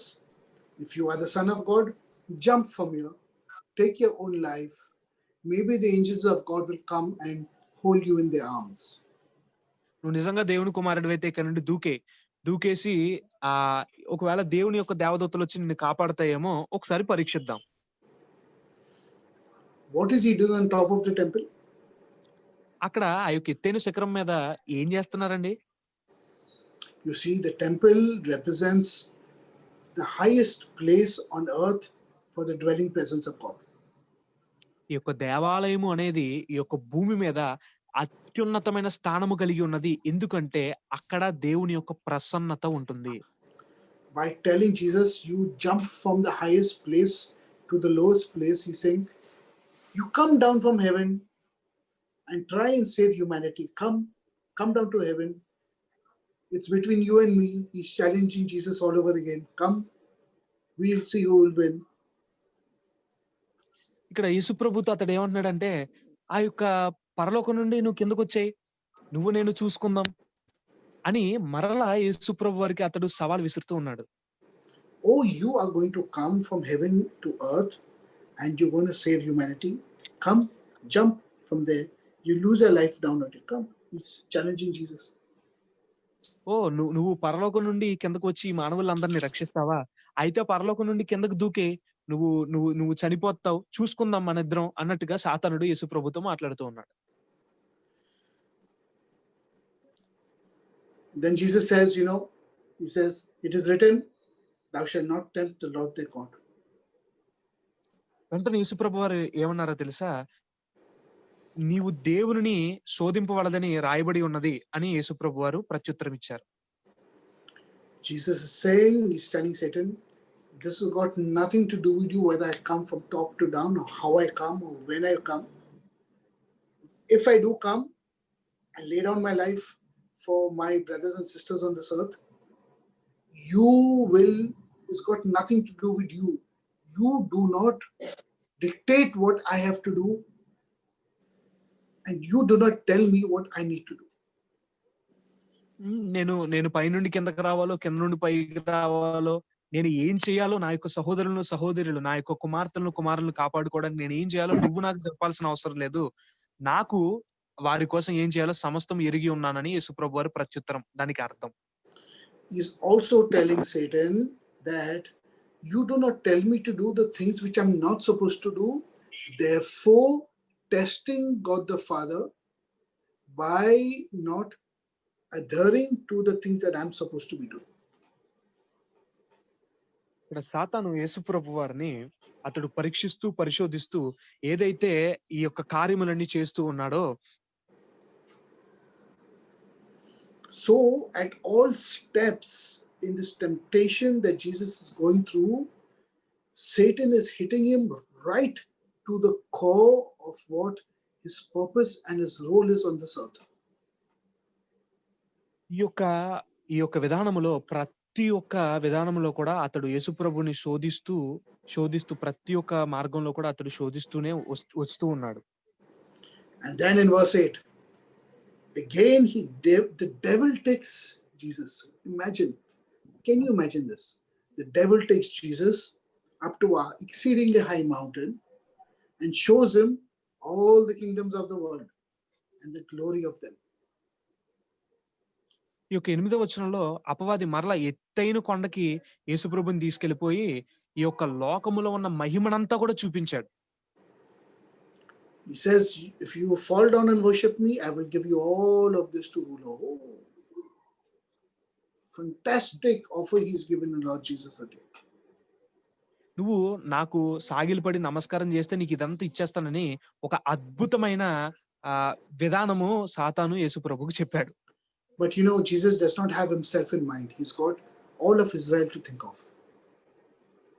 if you are the Son of God, jump from here, take your own life. Maybe the angels of God will come and hold you in their arms. నువ్వు నిజంగా దేవుని కుమారుడు అయితే ఇక్కడ నుండి దూకేసి ఒకవేళ దేవుని యొక్క దేవదూతలు వచ్చి నిన్ను కాపాడతాయేమో ఒకసారి పరీక్షిద్దాం. What is he doing on top of the temple? అక్కడ ఆ యొక్క ఎత్తైన శిఖరం మీద ఏం చేస్తున్నారండి? You see, the temple represents the highest place on earth for the dwelling presence of God. ఈ యొక్క దేవాలయము అనేది ఈ యొక్క భూమి మీద అత్యున్నతమైన స్థానము కలిగి ఉన్నది. ఎందుకంటే అక్కడ దేవుని యొక్క ప్రసన్నత ఉంటుంది. By telling Jesus, you jump from the highest place to the lowest place, he's saying, you come down from heaven and try and save humanity. Come down to heaven. It's between you and me. He's challenging Jesus all over again. Come, we'll see who will win. ఇక్కడ యేసు ప్రభుతో అతడు ఏమంటున్నాడంటే ఆ యొక్క పరలోకం నుండి నువ్వు కిందకు వచ్చేయి, నువ్వు నేను చూసుకుందాం అని మరలా యేసు ప్రభు వారికి అతడు సవాల్ విసురుతూ ఉన్నాడు. Oh, you are going to come from heaven to earth and you're going to save humanity. Come, jump from there. You lose your life down at it. Come. He's challenging Jesus. నువ్వు పరలోకం నుండి కిందకు వచ్చి ఈ మానవులందరినీ రక్షిస్తావా? అయితే పరలోకం నుండి కిందకు దూకే, నువ్వు చనిపోతావు, చూసుకుందాం మన ఇద్దరం అన్నట్టుగా సాతానుడు యేసు ప్రభుతో మాట్లాడుతూ ఉన్నాడు. Then Jesus says, he says, it is written, thou shalt not tempt the Lord thy God. వెంటనే యేసు ప్రభు వారు ఏమన్నారో తెలుసా? నీవు దేవుని శోధింపవలదని రాయబడి ఉన్నది అని యేసు ప్రభు వారు ప్రత్యుత్తరం ఇచ్చారు. Jesus is saying, he's telling Satan, this has got nothing to do with you, whether I come from top to down or how I come or when I come. If I do come and lay down my life for my brothers and sisters on this earth, it's got nothing to do with you. You do not dictate what I have to do, and you do not tell me what I need to do. నేను పైనుండి కిందకి రావాలో, కింద నుండి పైకి రావాలో, నేను ఏం చేయాలో, నా యొక్క సహోదరులు, నా యొక్క కుమారులను కాపాడుకోవడానికి నేను ఏం చేయాలో నువ్వు నాకు చెప్పాల్సిన అవసరం లేదు. నాకు వారి కోసం ఏం చేయాలో సమస్తం ఎరిగి ఉన్నానని యేసుప్రభు వారి ప్రత్యుత్తరం దానికి అర్థం. He's also telling Satan that you do not tell me to do the things which I'm not supposed to do, therefore testing God the Father by not adhering to the things that I'm supposed to be doing. ఇక్కడ సాతాను యేసుప్రభు వారిని అతడు పరీక్షిస్తూ పరిశోధిస్తూ ఏదైతే ఈ యొక్క కార్యములన్నీ చేస్తూ ఉన్నాడో, so at all steps in this temptation that Jesus is going through, Satan is hitting him right to the core of what his purpose and his role is on this earth. ఈ యొక్క విధానములో ప్రతి ఒక్క విధానంలో కూడా అతడు యేసుప్రభుని శోధిస్తూ ప్రతి ఒక్క మార్గంలో కూడా అతడు శోధిస్తూనే వస్తూ ఉన్నాడు. And then in verse 8, again the devil takes Jesus. Can you imagine this? The devil takes Jesus up to an exceedingly high mountain and shows him all the kingdoms of the world and the glory of them. ఈ యొక్క 8వ వచనంలో అపవాది మరలా ఎత్తైన కొండకి యేసుప్రభుని తీసుకెళ్లిపోయి ఈ యొక్క లోకములో ఉన్న మహిమనంతా కూడా చూపించాడు. He says, if you fall down and worship me, I will give you all of this to rule over. Fantastic offer he's given to Lord Jesus again. నువ్వు నాకు సాగిలపడి నమస్కారం చేస్తే నీకు ఇదంతా ఇచ్చేస్తానని ఒక అద్భుతమైన విధానము సాతాను యేసుప్రభుకు చెప్పాడు. But Jesus does not have himself in mind. He's got all of Israel to think of.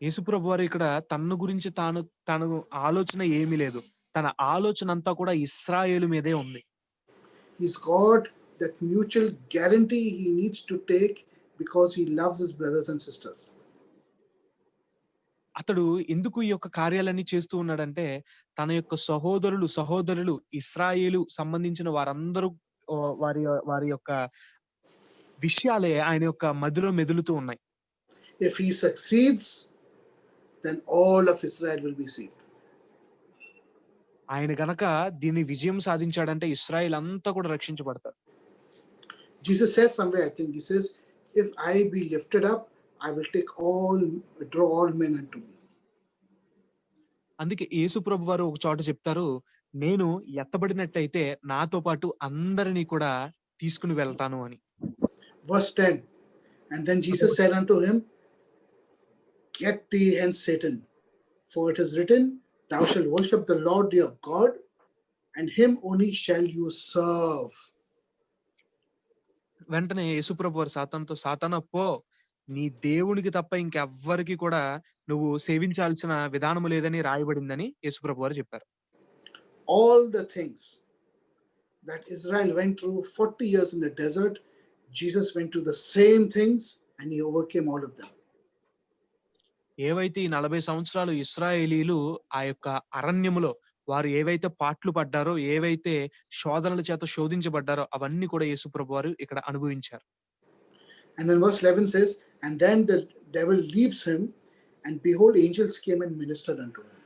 యేసుప్రభు వారు ఇక్కడ తన గురించి తాను ఆలోచన ఏమీ లేదు. తన ఆలోచన అంతా కూడా ఇశ్రాయేలు మీదే ఉంది. He's got that mutual guarantee he needs to take because he loves his brothers and sisters. అతడు ఎందుకు ఈ యొక్క కార్యాలన్నీ చేస్తూ ఉన్నాడంటే తన యొక్క సహోదరులు ఇశ్రాయేలు సంబంధించిన వారందరూ వారి యొక్క విషయాలే ఆయన యొక్క మదిలో మెదులుతూ ఉన్నాయి. If he succeeds, then all of Israel will be saved. ఆయన గనక దీన్ని విజయం సాధించాడంటే ఇశ్రాయేల్ అంతా కూడా రక్షించబడతారు. Jesus says somewhere, I think he says, if I be lifted up, I will draw all men unto me. అందుకే యేసుప్రభు వారు ఒక చోట చెప్తారు, నేను ఎత్తబడినట్టయితే నాతో పాటు అందరినీ కూడా తీసుకుని వెళ్తాను అని. Verse 10, and then Jesus said unto him, get thee hence, Satan, for it is written, thou shalt worship the Lord your God, and him only shall you serve. వెంటనే యేసుప్రభు వారు సాతాను పో, నీ దేవునికి తప్ప ఇంకెవ్వరికి కూడా నువ్వు సేవించాల్సిన విధానము లేదని రాయబడిందని యేసుప్రభు వారు చెప్పారు. All the things that Israel went through 40 years in the desert, Jesus went through the same things and he overcame all of them. ఏవైతే ఈ 40 సంవత్సరాలు ఇశ్రాయేలీలు ఆ యొక్క అరణ్యములో వారు ఏవైతే పాట్లు పడ్డారో, ఏవైతే శోధనల చేత శోధించబడ్డారో అవన్నీ కూడా యేసుప్రభు వారు ఇక్కడ అనుభవించారు. And then verse 11 says, and then the devil leaves him, and behold, angels came and ministered unto him.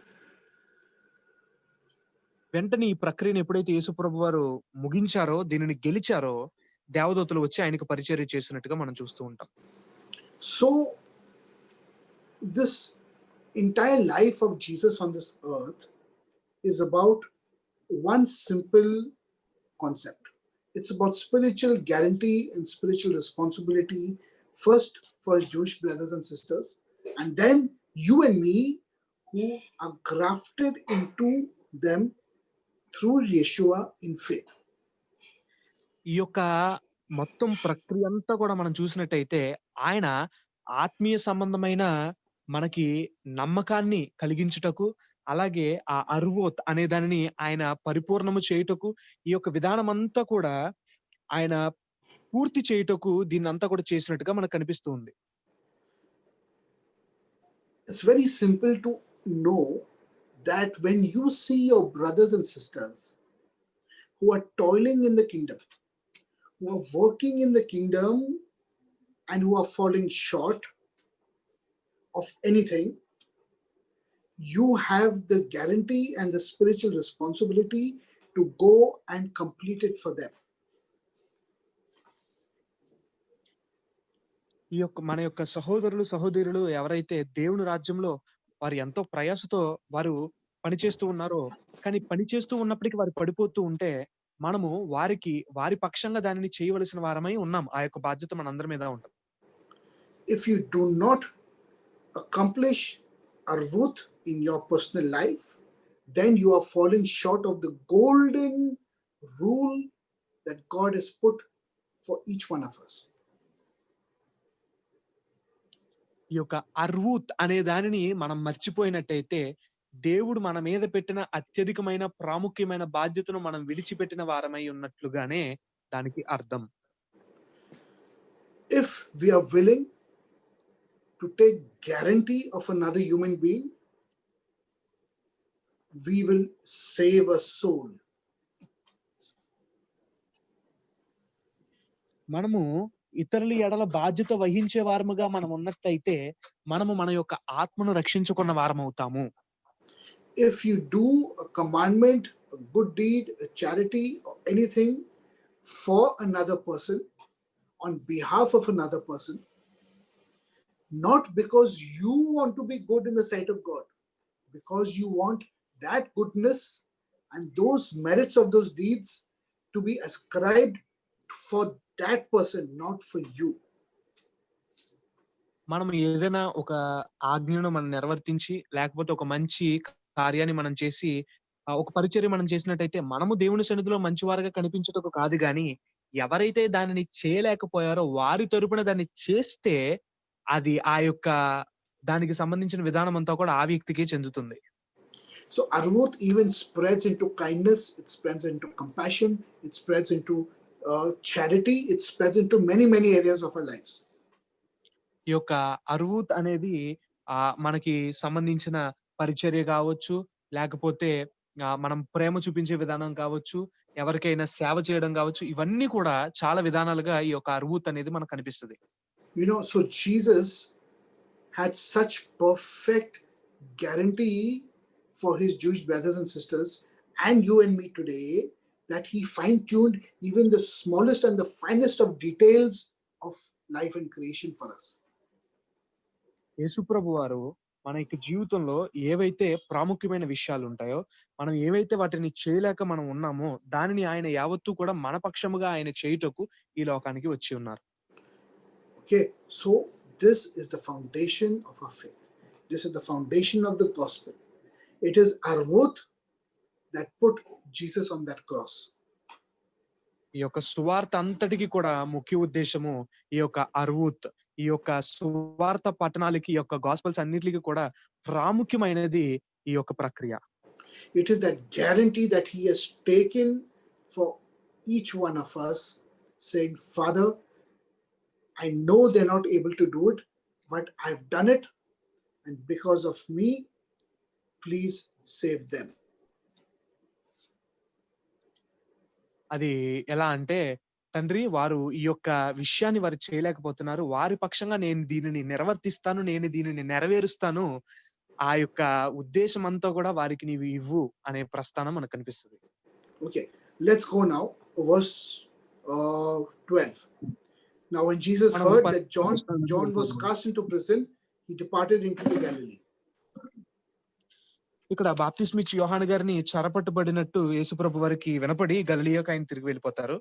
వెంటనే ఈ ప్రక్రియను ఎప్పుడైతే యేసుప్రభు వారు ముగించారో, దీనిని గెలిచారో, దేవదూతలు వచ్చి ఆయనకు పరిచర్య చేసినట్టుగా మనం చూస్తూ ఉంటాం. So this entire life of Jesus on this earth is about one simple concept. It's about spiritual guarantee and spiritual responsibility, first for his Jewish brothers and sisters, and then you and me who are grafted into them through Yeshua in faith. ఈ యొక్క మొత్తం ప్రక్రియ అంతా కూడా మనం చూసినట్టయితే ఆయన ఆత్మీయ సంబంధమైన మనకి నమ్మకాన్ని కలిగించుటకు, అలాగే ఆ అర్వోత్ అనే దానిని ఆయన పరిపూర్ణము చేయుటకు, ఈ యొక్క విధానం అంతా కూడా ఆయన పూర్తి చేయుటకు దీన్నంతా కూడా చేసినట్టుగా మనకు కనిపిస్తూ ఉంది. It's very simple to know that when you see your brothers and sisters who are toiling in the kingdom, who are working in the kingdom, and who are falling short of anything, you have the guarantee and the spiritual responsibility to go and complete it for them. ఈ యొక్క మన యొక్క సహోదరులు సహోదరులు ఎవరైతే దేవుని రాజ్యంలో వారు ఎంతో ప్రయాసతో వారు పనిచేస్తూ ఉన్నారో, కానీ పనిచేస్తూ ఉన్నప్పటికీ వారు పడిపోతూ ఉంటే మనము వారి పక్షంగా దానిని చేయవలసిన వారమై ఉన్నాం. ఆ యొక్క బాధ్యత మనందరి మీద ఉంటుంది. If you do not accomplish arvut in your personal life, then you are falling short of the golden rule that God has put for each one of us. ఈ యొక్క అర్వూత్ అనే దానిని మనం మర్చిపోయినట్టయితే దేవుడు మన మీద పెట్టిన అత్యధికమైన ప్రాముఖ్యమైన బాధ్యతను మనం విడిచిపెట్టిన వారమై ఉన్నట్లుగానే దానికి అర్థం. If we are willing to take guarantee of another human being, we will save a soul. మనము ఇతరుల ఎడల బాధ్యత వహించే వారముగా మనం ఉన్నట్టయితే మనము మన యొక్క ఆత్మను రక్షించుకున్న వారమవుతాము. If you do a commandment, a good deed, a charity, or anything for another person, on behalf of another person, not because you want to be good in the sight of God, because you want that goodness and those merits of those deeds to be ascribed for that person, not for you. మనం ఏదైనా ఒక ఆజ్ఞను మనం నిర్వర్తించి లేకపోతే ఒక మంచి కార్యాన్ని మనం చేసి ఒక పరిచర్య మనం చేసినట్టయితే మనము దేవుని సన్నిధిలో మంచివారుగా కనిపించుటకు కాదు గాని ఎవరైతే దానిని చేయలేకపోయారో వారి తరపున దాన్ని చేస్తే అది ఆ యొక్క దానికి సంబంధించిన విధానం అంతా కూడా ఆ వ్యక్తికే చెందుతుంది. So arvut even spreads into kindness, it spreads into compassion, it spreads into charity, it spreads into many areas of our lives. ఈ యొక్క అర్వూత్ అనేది మనకి సంబంధించిన పరిచర్య కావచ్చు, లేకపోతే మనం ప్రేమ చూపించే విధానం కావచ్చు, ఎవరికైనా సేవ చేయడం కావచ్చు, ఇవన్నీ కూడా చాలా విధానాలుగా ఈ యొక్క అర్వూత్ అనేది మనకు కనిపిస్తుంది. You know, so Jesus had such perfect guarantee for his Jewish brothers and sisters and you and me today that he fine-tuned even the smallest and the finest of details of life and creation for us. యేసుప్రభు వారు మన యొక్క జీవితంలో ఏవైతే ప్రాముఖ్యమైన విషయాలు ఉంటాయో, మనం ఏవైతే వాటిని చేయలేక మనం ఉన్నామో దానిని ఆయన యావత్తు కూడా మన పక్షముగా ఆయన చేయుటకు ఈ లోకానికి వచ్చి ఉన్నారు. Okay, so this is the foundation of our faith. This is the foundation of the gospel. It is arvut that put Jesus on that cross. ఈ యొక్క సువార్త అంతటికి కూడా ముఖ్య ఉద్దేశము ఈ యొక్క అర్వూత్, ఈ యొక్క సువార్త పట్టణాలకి, ఈ యొక్క గాస్పెల్స్ అన్నిటికీ కూడా ప్రాముఖ్యమైనది ఈ యొక్క ప్రక్రియ. It is that guarantee that he has taken for each one of us, saying, Father, I know they're not able to do it, but I've done it, and because of me, please save them. అది ఎలా అంటే, తండ్రి వారు ఈ యొక్క విషయాన్ని వారు చేయలేకపోతున్నారు, వారి పక్షంగా నేను దీనిని నిర్వర్తిస్తాను, నేను దీనిని నెరవేరుస్తాను, ఆ యొక్క ఉద్దేశం అంతా కూడా వారికి నీవు ఇవ్వు అనే ప్రస్థానం మనకు కనిపిస్తుంది. Okay, let's go now, verse 12. Now when Jesus heard that John was cast into prison, he departed into the Galilee. ఇక్కడ బాప్తిస్మిచ్చి యోహాను గారిని చెరపట్టుబడినట్టు యేసుప్రభు వారికి వినపడి గలిలయకు ఆయన తిరిగి వెళ్ళిపోతారు.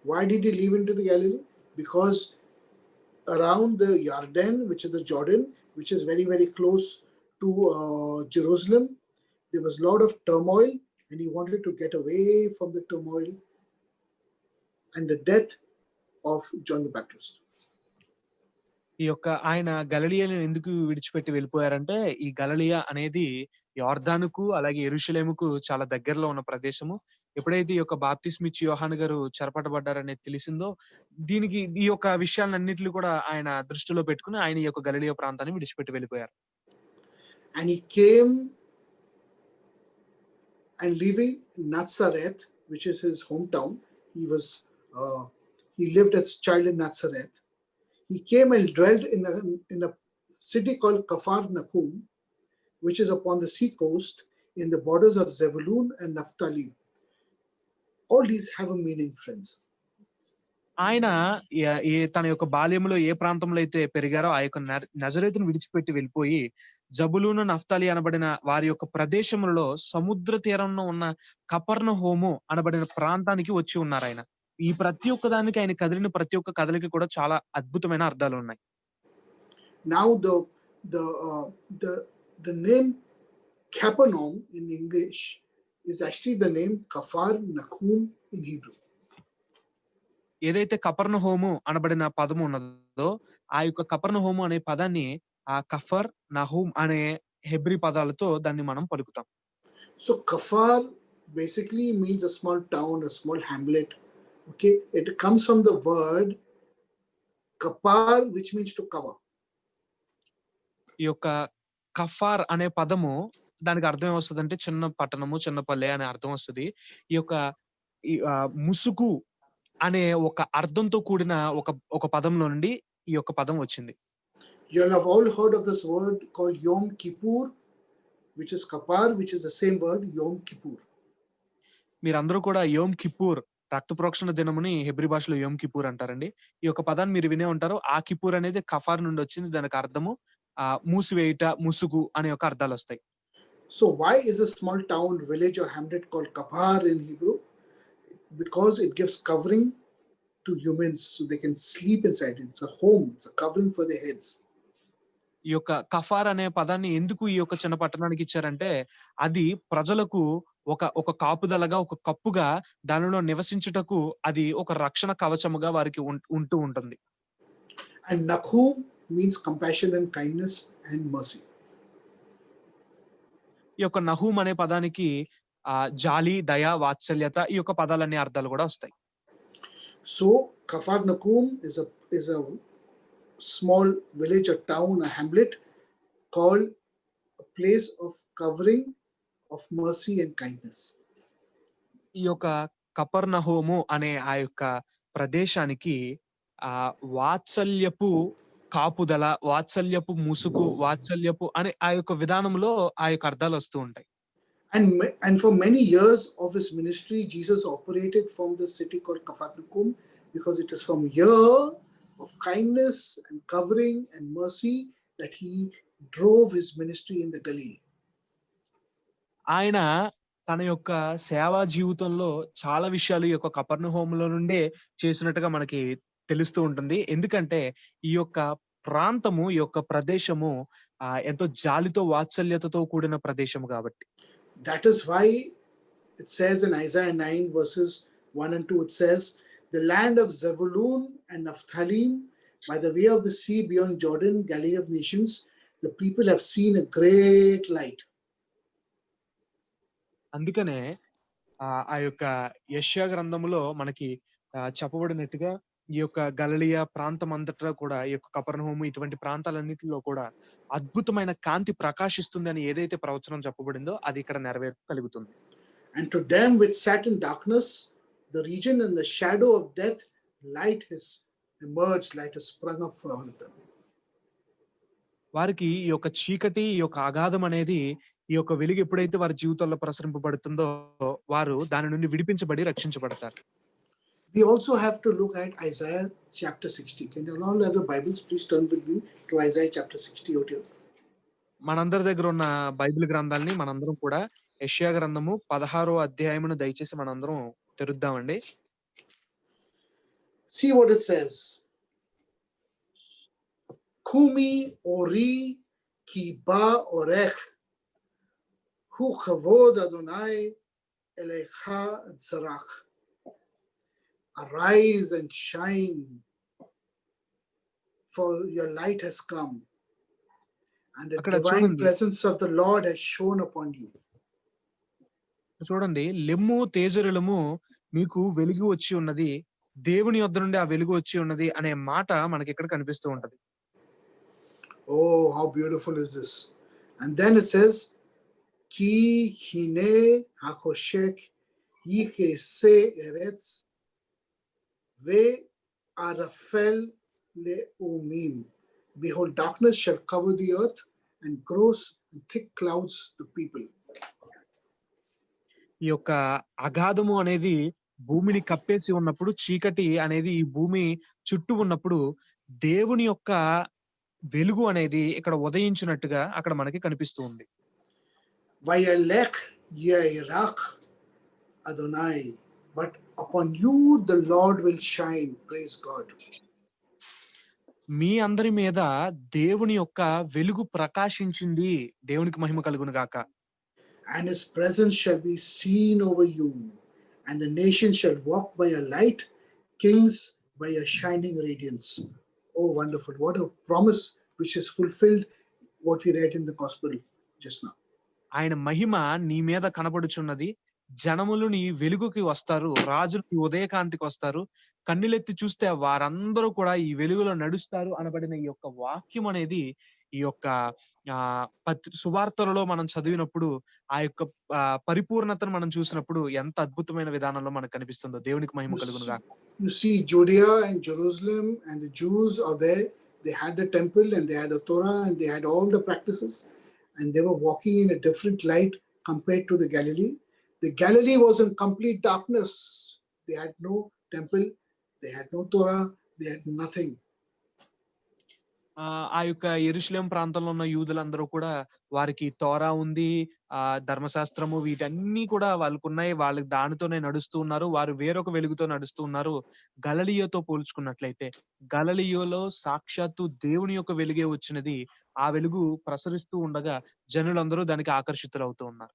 Why did he leave into the Galilee? Because around the Jordan, which is the Jordan, which is very close to Jerusalem, there was a lot of turmoil, and he wanted to get away from the turmoil and the death of John the Baptist. ఈ యొక్క ఆయన గలిలయను ఎందుకు విడిచిపెట్టి వెళ్ళిపోయారంటే, ఈ గలిలయ అనేది యోర్దానుకు అలాగే యెరూషలేముకు చాలా దగ్గరలో ఉన్న ప్రదేశము. ఎప్పుడైతే ఈ యొక్క బాప్తిస్మిచ్చి యోహాను గారు చెరపట్టబడ్డారనేది తెలిసిందో, దీనికి ఈ యొక్క విషయాలన్నిటిని కూడా ఆయన దృష్టిలో పెట్టుకుని ఆయన ఈ యొక్క గలిలయ ప్రాంతాన్ని విడిచిపెట్టి వెళ్ళిపోయారు. And he came and leaving Nazareth, which is his hometown, he lived as a child in Nazareth. He came and dwelt in a city called Capharnaum, which is upon the sea coast in the borders of Zebulun and Naphtali, All these have a meaning, friends. ఆయన తన యొక్క బాల్యంలో ఏ ప్రాంతంలో అయితే పెరిగారో ఆ యొక్క నజరేతును విడిచిపెట్టి వెళ్ళిపోయి జబులూను నఫ్తాలి అనబడిన వారి యొక్క ప్రదేశములలో సముద్ర తీరంలో ఉన్న కపర్నహూము అనబడిన ప్రాంతానికి వచ్చి ఉన్నారు ఆయన. ఈ ప్రతి ఒక్క దానికి ఆయన కదిలిన ప్రతి ఒక్క కదలికి కూడా చాలా అద్భుతమైన అర్థాలు ఉన్నాయి. Now the name Capernaum in English is actually the name Kafar Nakum in Hebrew. ఏదైతే కపర్నహూము అనబడిన పదము ఉన్నదో ఆ యొక్క కపర్నహూము అనే పదాన్ని ఆ కఫర్ నహూమ్ అనే హెబ్రీ పదాలతో దాన్ని మనం పలుకుతాం. So Kafar basically means a small town, a small hamlet. Okay, it comes from the word kapar, which means to cover. ఈ యొక్క కఫార్ అనే పదము దానికి అర్థం ఏమొస్తుందంటే చిన్న పట్టణము, చిన్న పల్లె అనే అర్థం వస్తుంది. ఈ యొక్క ముసుగు అనే ఒక అర్థంతో కూడిన ఒక పదంలో నుండి ఈ యొక్క పదం వచ్చింది. You have all heard of this word called Yom Kippur, which is kapar, which is the same word Yom Kippur. మీరందరూ కూడా యోమ్ కిప్పూర్ రక్త ప్రోక్షణ దినముని హెబ్రీ భాషలో యోమ్ కిప్పూర్ అంటారండి. ఈ యొక్క పదాన్ని మీరు వినే ఉంటారు. ఆ కిప్పూర్ అనేది కఫార్ నుండి వచ్చింది. దానికి అర్థము మూసివేయుట, ముసుగు అనే ఒక అర్థాలు వస్తాయి. So why is a small town, village or hamlet called kapar in Hebrew? Because it gives covering to humans so they can sleep inside it. It's a home, it's a covering for their heads. ఈ యొక్క కఫార్ అనే పదాన్ని ఎందుకు ఈ యొక్క చిన్న పట్టణానికి ఇచ్చారంటే అది ప్రజలకు ఒక కాపుదలగా, ఒక కప్పుగా దానిలో నివసించుటకు అది ఒక రక్షణ కవచముగా వారికి ఉంటూ ఉంటుంది. And Nakhum means compassion and kindness and mercy. ఈ యొక్క నహూమ్ అనే పదానికి జాలి, దయ, వాత్సల్యత ఈ యొక్క పదాలన్నీ అర్థాలు కూడా వస్తాయి. So Kafar Nakum is a small village or town, a hamlet called a place of covering, of mercy and kindness. ఈ యొక్క కపర్నహూము అనే ఆ యొక్క ప్రదేశానికి వాత్సల్యపు కాపుదల, వాత్సల్యపు ముసుగు, వాత్సల్యపు అనే ఆ యొక్క విధానంలో ఆ యొక్క అర్థాలు వస్తూ ఉంటాయి. And for many years of his ministry, Jesus operated from the city called Kafarnakum, because it is from here of kindness and covering and mercy that he drove his ministry in the Galilee. ఆయన తన యొక్క సేవా జీవితంలో చాలా విషయాలు ఈ యొక్క కపర్నహూములో నుండే చేసినట్టుగా మనకి తెలుస్తూ ఉంటుంది. ఎందుకంటే ఈ యొక్క ప్రాంతము, ఈ యొక్క ప్రదేశము ఎంతో జాలితో, వాత్సల్యతతో కూడిన ప్రదేశము కాబట్టి. That is why it says in Isaiah 9 verses 1 and 2, it says, the land of Zebulun and Naphtali, by the way of the sea beyond Jordan, Galilee of nations, the people have seen a great light. అందుకనే ఆ యొక్క యెషయా గ్రంథములో మనకి చెప్పబడినట్టుగా ఈ యొక్క గలిలయ ప్రాంతం అంతటా కూడా ఈ యొక్క కపర్నహూము ఇటువంటి ప్రాంతాలన్నిటిలో కూడా అద్భుతమైన కాంతి ప్రకాశిస్తుంది అని ఏదైతే ప్రవచనం చెప్పబడిందో అది ఇక్కడ నెరవేర్పు కలుగుతుంది. And to them which sat in darkness, the region and the shadow of death, light has emerged, light has sprung up for all of them. వారికి ఈ యొక్క చీకటి, ఈ యొక్క అగాధం అనేది, ఈ యొక్క వెలుగు ఎప్పుడైతే వారి జీవితాల్లో ప్రసరింపబడుతుందో వారు దాని నుండి విడిపించబడి రక్షించబడతారు. We also have to look at Isaiah chapter 60. Can you all have your Bibles? Please turn with me to Isaiah chapter 60 over here. మనందరి దగ్గర ఉన్న బైబిల్ గ్రంథాలని మనందరం కూడా యెషయా గ్రంథము 16వ అధ్యాయమును దయచేసి మనందరం తెరుద్దామండి. See what it says. Kumi ori ki ba orech hu chavod Adonai elecha tzarach. Arise and shine, for your light has come, and the divine presence of the Lord has shone upon you. చూడండి, లెమ్ము తేజరులము మీకు వెలుగు వచ్చి ఉన్నది, దేవుని యొద్ద నుండి ఆ వెలుగు వచ్చి ఉన్నది అనే మాట మనకి ఇక్కడ కనిపిస్తూ ఉంటది. Oh, how beautiful is this. And then it says, ki hine hachoshek yichese eretz ve arafel leumim. Behold, darkness shall cover the earth, and gross and thick clouds the people. ఈ యొక్క అగాధము అనేది భూమిని కప్పేసి ఉన్నప్పుడు, చీకటి అనేది ఈ భూమి చుట్టూ ఉన్నప్పుడు, దేవుని యొక్క వెలుగు అనేది ఇక్కడ ఉదయించినట్టుగా అక్కడ మనకి కనిపిస్తూ ఉంది. Vayelech Yeirach Adonai, but upon you the Lord will shine. Praise God. మీ అందరి మీద దేవుని యొక్క వెలుగు ప్రకాశించింది. దేవునికి మహిమ కలుగును గాక. And his presence shall be seen over you, and the nations shall walk by a light, kings by a shining radiance. Oh, wonderful. What a promise which is fulfilled, what we read in the gospel just now. ఆయన మహిమ నీ మీద కనబడుచున్నది. జనములు నీ వెలుగుకి వస్తారు. రాజులు నీ ఉదయకాంతికి వస్తారు. కన్నులెత్తి చూస్తే వారందరూ కూడా ఈ వెలుగులో నడుస్తారు అనబడిన ఈ యొక్క వాక్యం అనేది ఈ యొక్క సువార్తలలో మనం చదివినప్పుడు ఆ యొక్క పరిపూర్ణతను మనం చూసినప్పుడు ఎంత అద్భుతమైన విధానంలో మనకు కనిపిస్తుందో. దేవునికి మహిమ కలుగును గాక. You see, Judea and Jerusalem and the Jews are there. They had the temple and they had the Torah and they had all the practices, and they were walking in a different light compared to the Galilee. The Galilee was in complete darkness. They had no temple, they had no Torah, they had nothing. ఆ యొక్క యెరూషలేం ప్రాంతంలో ఉన్న యూదులందరూ కూడా వారికి తోరా ఉంది, ధర్మశాస్త్రము వీటన్ని కూడా వాళ్ళకున్నాయి. వాళ్ళకి దానితోనే నడుస్తూ ఉన్నారు. వారు వేరొక వెలుగుతో నడుస్తూ ఉన్నారు. గలిలయతో పోల్చుకున్నట్లయితే గలిలయలో సాక్షాత్తు దేవుని యొక్క వెలుగే వచ్చినది. ఆ వెలుగు ప్రసరిస్తూ ఉండగా జనులందరూ దానికి ఆకర్షితులవుతూ ఉన్నారు.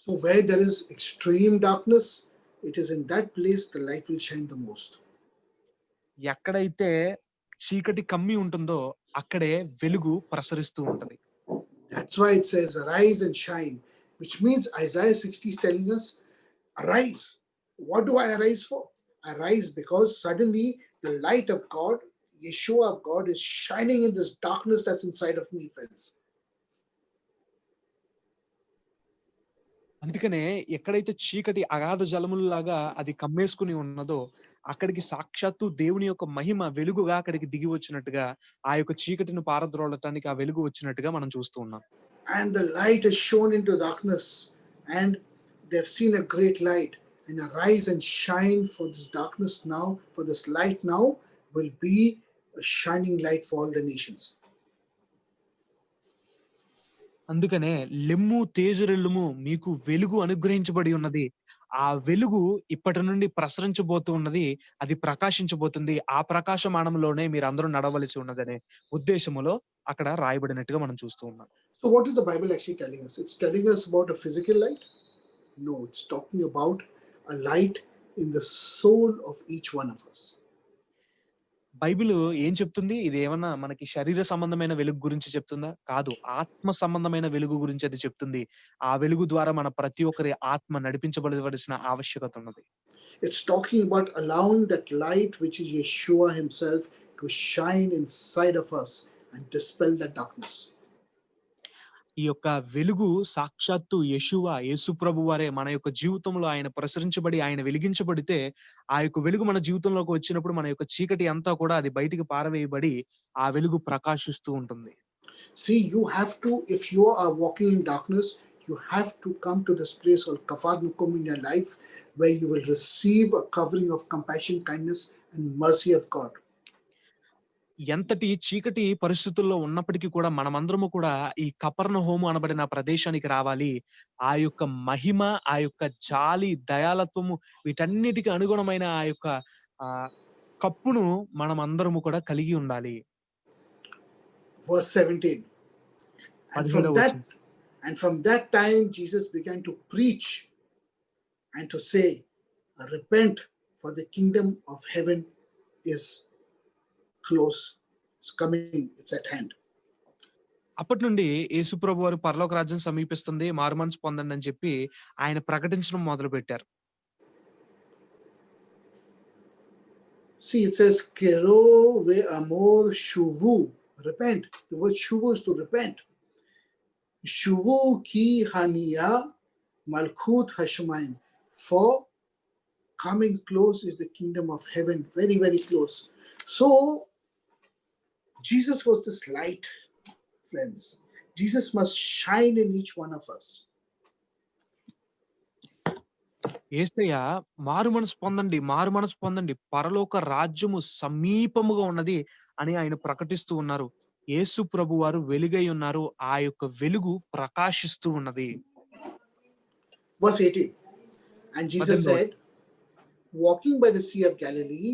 So where there is extreme darkness, it is in that place the light will shine the most. ఎక్కడైతే చీకటి కమ్మి ఉంటుందో అక్కడే వెలుగు ప్రసరిస్తూ ఉంటది. That's why it says arise and shine, which means Isaiah 60 is telling us arise. What do I arise for? Arise because suddenly the light of God, Yeshua of God, is shining in this darkness that's inside of me, friends. అందుకనే ఎక్కడైతే చీకటి అగాధ జలములలాగా అది కమ్మేసుకుని ఉన్నదో అక్కడికి సాక్షాత్తు దేవుని యొక్క మహిమ వెలుగుగా అక్కడికి దిగి వచ్చినట్టుగా ఆ యొక్క చీకటిని పారద్రోలటానికి ఆ వెలుగు వచ్చినట్టుగా మనం చూస్తూ ఉన్నాం. And the light is shown into darkness, and they've seen a great light, and arise and shine, for this darkness now, for this light now will be a shining light for all the nations. అందుకనే లెమ్ము తేజరెల్లుము, మీకు వెలుగు అనుగ్రహించబడి ఉన్నది. ఆ వెలుగు ఇప్పటి నుండి ప్రసరించబోతూ ఉన్నది. అది ప్రకాశించబోతుంది. ఆ ప్రకాశమానంలోనే మీరు అందరూ నడవలసి ఉన్నదనే ఉద్దేశములో అక్కడ రాయబడినట్టుగా మనం చూస్తూ ఉన్నాం. So what is the Bible actually telling us? It's telling us about a physical light? No, it's talking about a light in the soul of each one of us. Bible ఏం చెప్తుంది? ఇది ఏమన్నా మనకి శరీర సంబంధమైన వెలుగు గురించి చెప్తుందా? కాదు. ఆత్మ సంబంధమైన వెలుగు గురించి అది చెప్తుంది. ఆ వెలుగు ద్వారా మన ప్రతి ఒక్కరి ఆత్మ నడిపించబడవలసిన ఆవశ్యకత ఉన్నది. It's talking about allowing that light, which is Yeshua himself, to shine inside of us and dispel that darkness. ఈ యొక్క వెలుగు సాక్షాత్తు యెషువా యేసుప్రభు వారే మన యొక్క జీవితంలో ఆయన ప్రసరించబడి ఆయన వెలిగించబడితే ఆ యొక్క వెలుగు మన జీవితంలోకి వచ్చినప్పుడు మన యొక్క చీకటి అంతా కూడా అది బయటికి పారవేయబడి ఆ వెలుగు ప్రకాశిస్తూ ఉంటుంది. See, you have to, if you are walking in darkness, you have to come to this place called Kafar Nukum in your life, where you will receive a covering of compassion, kindness, and mercy of God. ఎంతటి చీకటి పరిస్థితుల్లో ఉన్నప్పటికీ కూడా మనమందరము కూడా ఈ కపెర్నహూము అనబడిన ప్రదేశానికి రావాలి. ఆ యొక్క మహిమ, ఆ యొక్క జాలి, దయాళత్వము వీటన్నిటికి అనుగుణమైన ఆ యొక్క కప్పును మనమందరము కూడా కలిగి ఉండాలి. Verse 17. And from that time Jesus began to preach and to say, repent, for the kingdom of heaven is close, it's coming, it's at hand. అప్పటి నుండి యేసుప్రభు వారు పరలోక రాజ్యం సమీపిస్తుంది, మారుమనసు పొందండి అని చెప్పి ఆయన ప్రకటించడం మొదలు పెట్టారు. See, it says kero ve amor shuvu, repent. The word shuvu is to repent. Shuvu ki haniya malchut hashamayim, for coming close is the kingdom of heaven, very, very close. So Jesus was this light, friends. Jesus must shine in each one of us. యేసయ్య మారు మనసు పొందండి, మారు మనసు పొందండి. పరలోక రాజ్యము సమీపముగా ఉన్నది అని ఆయన ప్రకటిస్తూ ఉన్నారు. యేసు ప్రభువారు వెలుగై ఉన్నారు. ఆ యొక్క వెలుగు ప్రకాశిస్తూ ఉన్నది. Verse 18. And Jesus 18వ said, walking by the Sea of Galilee,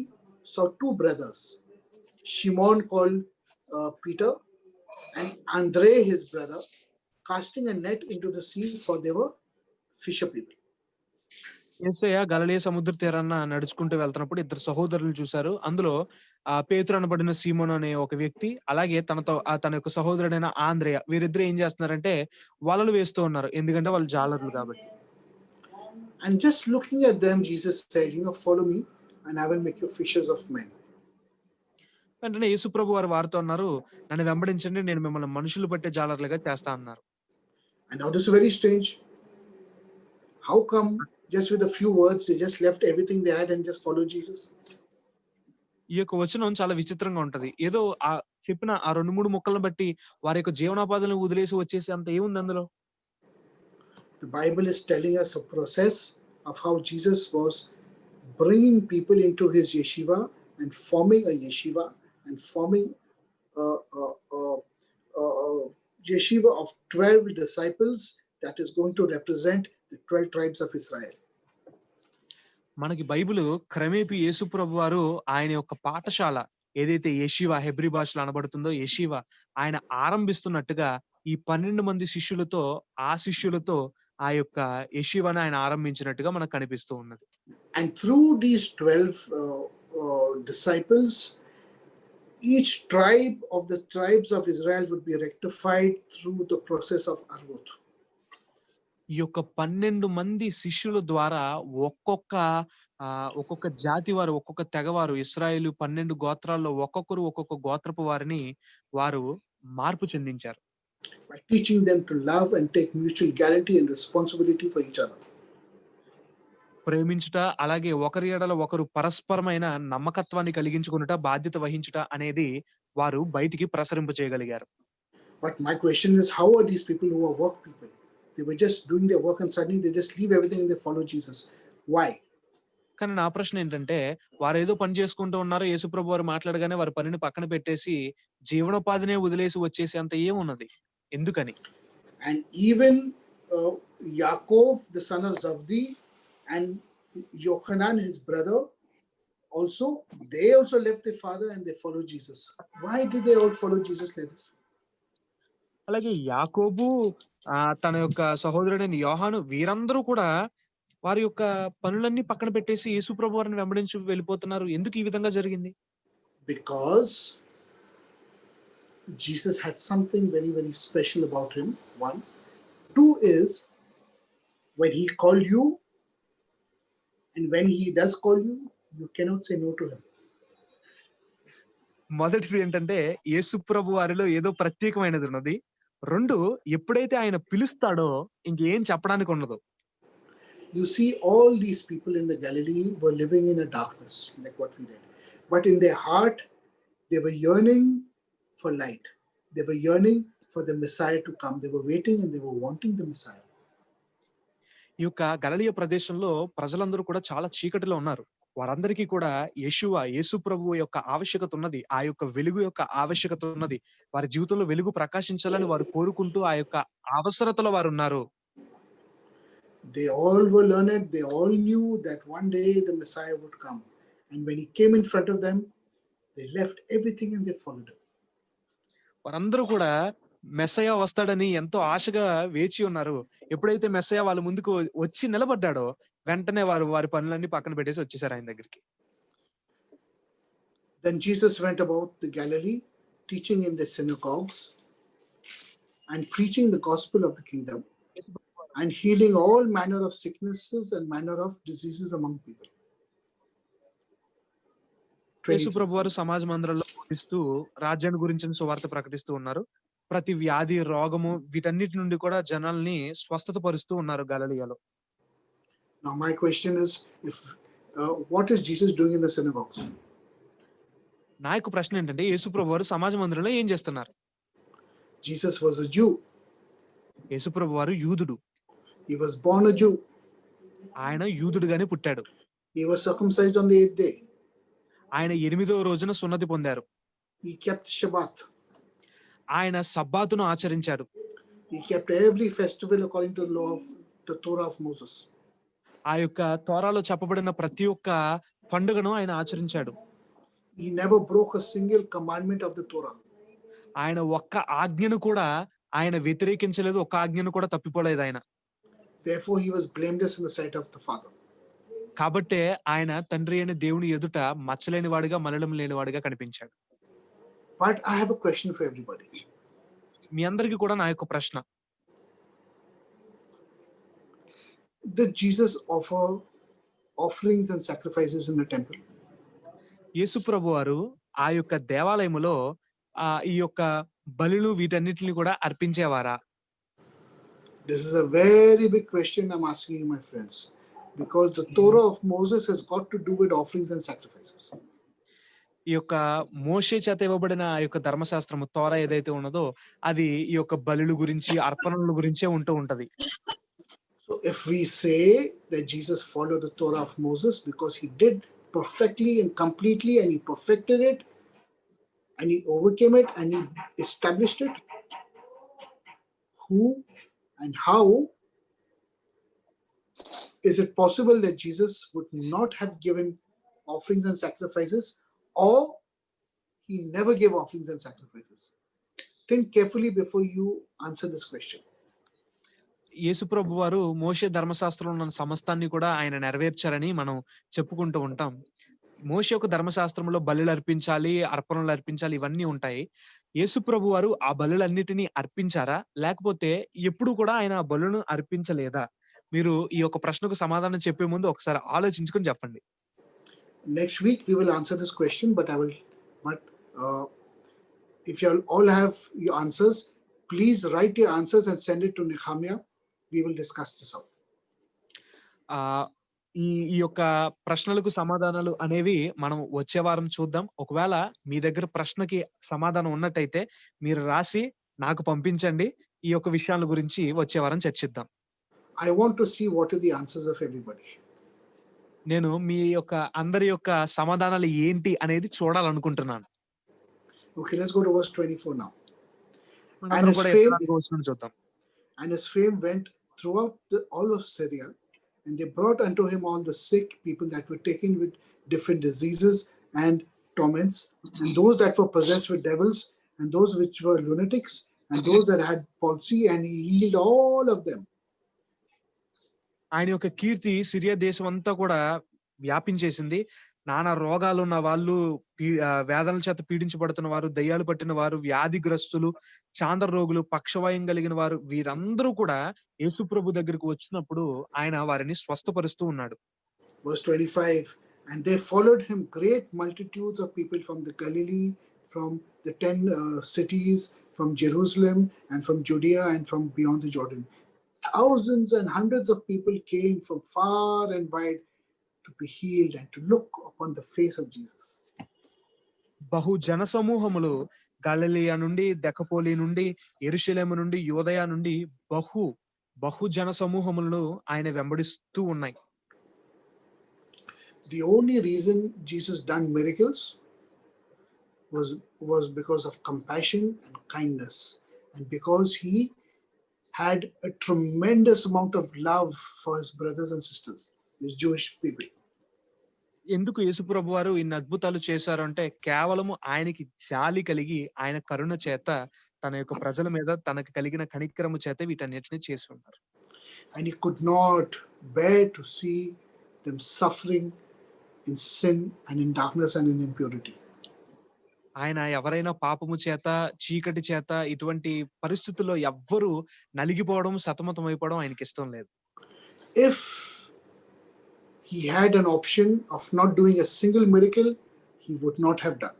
saw two brothers, Shimon called Peter, and Andre his brother, casting a net into the sea, for they were fisher people. యేసయ్య గలిలయ సముద్ర తీరాన నడుచుకుంటూ వెళ్తున్నప్పుడు ఇద్దరు సహోదరులను చూశారు. అందులో పేతురు అనబడిన సీమోను అనే ఒక వ్యక్తి, అలాగే తన యొక్క సహోదరుడైన ఆంద్రేయ, వీరిద్దరూ ఏం చేస్తున్నారంటే వలలు వేస్తూ ఉన్నారు. ఎందుకంటే వాళ్ళు జాలరులు కాబట్టి. And just looking at them, Jesus said, follow me, and I will make you fishers of men. వెంటనే యేసుప్రభు వారు వారితో అన్నారు, నన్ను వెంబడించండి, నేను మిమ్మల్ని మనుషులు పట్టే జాలరులుగా చేస్తా అన్నారు. And now this is very strange. How come just with a few words they just left everything they had and just followed Jesus? ఈ యొక్క వచనం చాలా విచిత్రంగా ఉంటది. ఏదో చెప్పిన ఆ 2, 3 ముక్కలను బట్టి వారి యొక్క జీవనోపాధులను వదిలేసి వచ్చేసి అంత ఏముంది అందులో? The Bible is telling us a process of how Jesus was bringing people into his yeshiva and forming a yeshiva and forming a, a, a, a yeshiva of 12 disciples that is going to represent the 12 tribes of Israel. మనకి Bible క్రమేపీ యేసుప్రభు వారు ఆయన యొక్క పాఠశాల ఏదైతే యెషీవా Hebrew భాషలో అనబడుతుందో యెషీవా ఆయన ఆరంభిస్తున్నట్టుగా ఈ 12 మంది శిష్యులతో ఆ యొక్క యెషీవాని ఆయన ఆరంభించినట్టుగా మనకు కనిపిస్తూ ఉన్నది. And through these 12 disciples, each tribe of the tribes of Israel would be rectified through the process of Arvut. ఈ యొక్క 12 మంది శిష్యుల ద్వారా ఒక్కొక్క జాతి వారు, ఒక్కొక్క తెగవారు, ఇశ్రాయేలు 12 గోత్రాల్లో ఒక్కొక్కరు ఒక్కొక్క గోత్రపు వారిని వారు మార్పు చెందించారు. By teaching them to love and take mutual guarantee and responsibility for each other. ప్రేమించుట, అలాగే ఒకరి ఎడల ఒకరు పరస్పరమైన నమ్మకత్వాన్ని కలిగించుకొనుట, బాధ్యత వహించుట అనేది వారు బయటికి ప్రసరింప చేయగలిగారు. But my question is, how are these people who are work people? They were just doing their work and suddenly they just leave everything and they follow Jesus. Why? కానీ నా ప్రశ్న ఏంటంటే, వారు ఏదో పని చేసుకుంటూ ఉన్నారు. యేసుప్రభు వారు మాట్లాడగానే వారి పనిని పక్కన పెట్టేసి జీవనోపాధినే వదిలేసి వచ్చేసి అంత ఏమున్నది? ఎందుకని? And even Yaakov, the son of Zavdi, and Yochanan, his brother, they also left their father and they followed Jesus. Why did they all follow Jesus like this? అలాగే యాకోబు, తన యొక్క సహోదరుడైన యోహాను, వీరందరూ కూడా వారి యొక్క పనులన్నీ పక్కన పెట్టేసి యేసుప్రభు వారిని వెంబడించి వెళ్ళిపోతున్నారు. ఎందుకు ఈ విధంగా జరిగింది? Because Jesus had something very, very special about him. 1. 2 is, when he called you, and when he does call you, you cannot say no to him. మొదటిది ఏంటంటే యేసుప్రభు వారిలో ఏదో ప్రత్యేకమైనది ఉన్నది. 2, ఎప్పుడైతే ఆయన పిలుస్తాడో ఇంకేం చెప్పడానికి ఉండదు. You see, all these people in the Galilee were living in a darkness, like what we read. But in their heart, they were yearning for light. They were yearning for the Messiah to come. They were waiting and they were wanting the Messiah. ఈ యొక్క గలిలయ ప్రదేశంలో ప్రజలందరూ కూడా చాలా చీకటిలో ఉన్నారు. వారందరికీ కూడా యేసు ప్రభువు యొక్క ఆవశ్యకత ఉన్నది. ఆ యొక్క వెలుగు యొక్క ఆవశ్యకత ఉన్నది. వారి జీవితంలో వెలుగు ప్రకాశించాలని వారు కోరుకుంటూ ఆ యొక్క అవసరతలో వారు ఉన్నారు. They all were learned. They all knew that one day the Messiah would come. And when he came in front of them, they left everything and they followed him. వారందరూ కూడా మెస్సయ్య వస్తాడని ఎంతో ఆశగా వేచి ఉన్నారు. ఎప్పుడైతే మెస్సయ్య వాళ్ళ ముందుకు వచ్చి నిలబడ్డాడో వెంటనే వారి పనులన్నీ పక్కన పెట్టేసి వచ్చేసారు ఆయన దగ్గరికి. Then Jesus went about the Galilee, teaching in the synagogues and preaching the gospel of the kingdom and healing all manner of sicknesses and manner of diseases among people. యేసు ప్రభువారు సమాజ మందిరంలో బోధిస్తూ రాజ్యాన్ని గురించిన సువార్త ప్రకటిస్తూ ఉన్నారు. ప్రతి వ్యాధి, రోగము వీటన్నిటి నుండి కూడా జనాల్ని స్వస్థత పరుస్తూ ఉన్నారు గలిలయలో. Now my question is, what is Jesus doing in the synagogues? నా యొక్క ప్రశ్న ఏంటంటే యేసు ప్రభువారు సమాజ మందిరంలో ఏం చేస్తున్నారు? Jesus was a Jew. యేసు ప్రభువారు యూదుడు. He was born a Jew. ఆయన యూదుడుగానే పుట్టాడు. He was circumcised on the 8th day. ఆయన 8వ రోజున సున్నతి పొందారు. He kept Shabbat. ఆయన సబ్బాతును ఆచరించాడు. He kept every festival according to the law of the Torah of Moses. ఆ యొక్క తోరాలో చెప్పబడిన ప్రతి ఒక్క పండుగను ఆయన ఆచరించాడు. He never broke a single commandment of the Torah. ఆయన ఒక్క ఆజ్ఞను కూడా ఆయన వ్యతిరేకించలేదు, ఒక్క ఆజ్ఞను కూడా తప్పిపోలేదు ఆయన. Therefore, he was blameless in the sight of the Father. కాబట్టే ఆయన తండ్రి అయిన దేవుని ఎదుట మచ్చలేని వాడిగా, మలినం లేని వాడిగా కనిపించాడు. But I have a question for everybody. మీ అందరికీ కూడా నా యొక్క ప్రశ్న, Did Jesus offer offerings and sacrifices in the temple? యేసు ప్రభు వారు ఆ యొక్క దేవాలయములో ఈ యొక్క బలులు వీటన్నిటిని కూడా అర్పించేవారా? This is a very big question I'm asking you, my friends, because the Torah of Moses has got to do with offerings and sacrifices. ఈ యొక్క మోషే చేత ఇవ్వబడిన ఆ యొక్క ధర్మశాస్త్రము తోరా ఏదైతే ఉన్నదో అది ఈ యొక్క బలుల గురించి, అర్పణల గురించే ఉంటది. So if we say that Jesus followed the Torah of Moses because he did perfectly and completely and he perfected it and he overcame it and he established it, who and how is it possible that Jesus would not have given offerings and sacrifices, or he never gave offerings and sacrifices? Think carefully before you answer this question. యేసు ప్రభు వారు మోషే ధర్మశాస్త్రంలో ఉన్న సమస్తాన్ని కూడా ఆయన నెరవేర్చారని మనం చెప్పుకుంటూ ఉంటాం. మోషే యొక్క ధర్మశాస్త్రంలో బలులు అర్పించాలి, అర్పణలు అర్పించాలి, ఇవన్నీ ఉంటాయి. యేసు ప్రభు వారు ఆ బలులన్నిటినీ అర్పించారా, లేకపోతే ఎప్పుడు కూడా ఆయన ఆ బలులను అర్పించలేదా? మీరు ఈ యొక్క ప్రశ్నకు సమాధానం చెప్పే ముందు ఒకసారి ఆలోచించుకొని చెప్పండి. Next week we will answer this question, but if you all have your answers, please write your answers and send it to Nehemiah. We will discuss this out. ఈ యొక్క ప్రశ్నలకు సమాధానాలు అనేవి మనం వచ్చే వారం చూద్దాం. ఒకవేళ మీ దగ్గర ప్రశ్నకి సమాధానం ఉన్నట్టయితే మీరు రాసి నాకు పంపించండి. ఈ యొక్క విషయాల గురించి వచ్చే వారం చర్చిద్దాం. I want to see what are the answers of everybody. నేను మీ యొక్క అందరి యొక్క సమాధానాలు ఏంటి అనేది చూడాలనుకుంటున్నాను. Okay, let's go to verse 24 now. చూద్దాం. And his fame went throughout all of Syria, and they brought unto him all the sick people that were taken with different diseases and torments, and those that were possessed with devils, and those which were lunatics, and those that had palsy, and he healed all of them. ఆయన యొక్క కీర్తి Syria దేశం అంతా కూడా వ్యాపించేసింది. నానా రోగాలు ఉన్న వాళ్ళు, వేదనల చేత పీడించబడుతున్న వారు, దయ్యాలు పట్టిన వారు, వ్యాధిగ్రస్తులు, చాంద్ర రోగులు, పక్షవాయం కలిగిన వారు, వీరందరూ కూడా యేసు ప్రభు దగ్గరికి వచ్చినప్పుడు ఆయన వారిని స్వస్థపరుస్తూ ఉన్నాడు. Verse 25, and they followed him great multitudes of people from the Galilee, from the 10 cities, from Jerusalem and from Judea and from beyond the Jordan. Thousands and hundreds of people came from far and wide to be healed and to look upon the face of Jesus. బహు జన సమూహములు గలిలయ నుండి, దెకపోలి నుండి, యెరూషలేము నుండి, యూదయ నుండి బహు జన సమూహములను ఆయన వెంబడిస్తూ ఉన్నాయి. The only reason Jesus done miracles was because of compassion and kindness, and because he had a tremendous amount of love for his brothers and sisters, his Jewish people. ఎందుకు యేసు ప్రభు వారు ఇన్ని అద్భుతాలు చేశారు అంటే కేవలము ఆయనకి జాలి కలిగి, ఆయన కరుణ చేత, తన యొక్క ప్రజల మీద తనకు కలిగిన కనికరము చేత వీటన్నిటిని చేసి ఉన్నారు. And he could not bear to see them suffering in sin and in darkness and in impurity. ఆయన ఎవరైనా పాపము చేత, చీకటి చేత, ఇటువంటి పరిస్థితుల్లో ఎవ్వరూ నలిగిపోవడం, సతమతం అయిపోవడం ఆయనకి ఇష్టం లేదు. If he had an option of not doing a single miracle, he would not have done.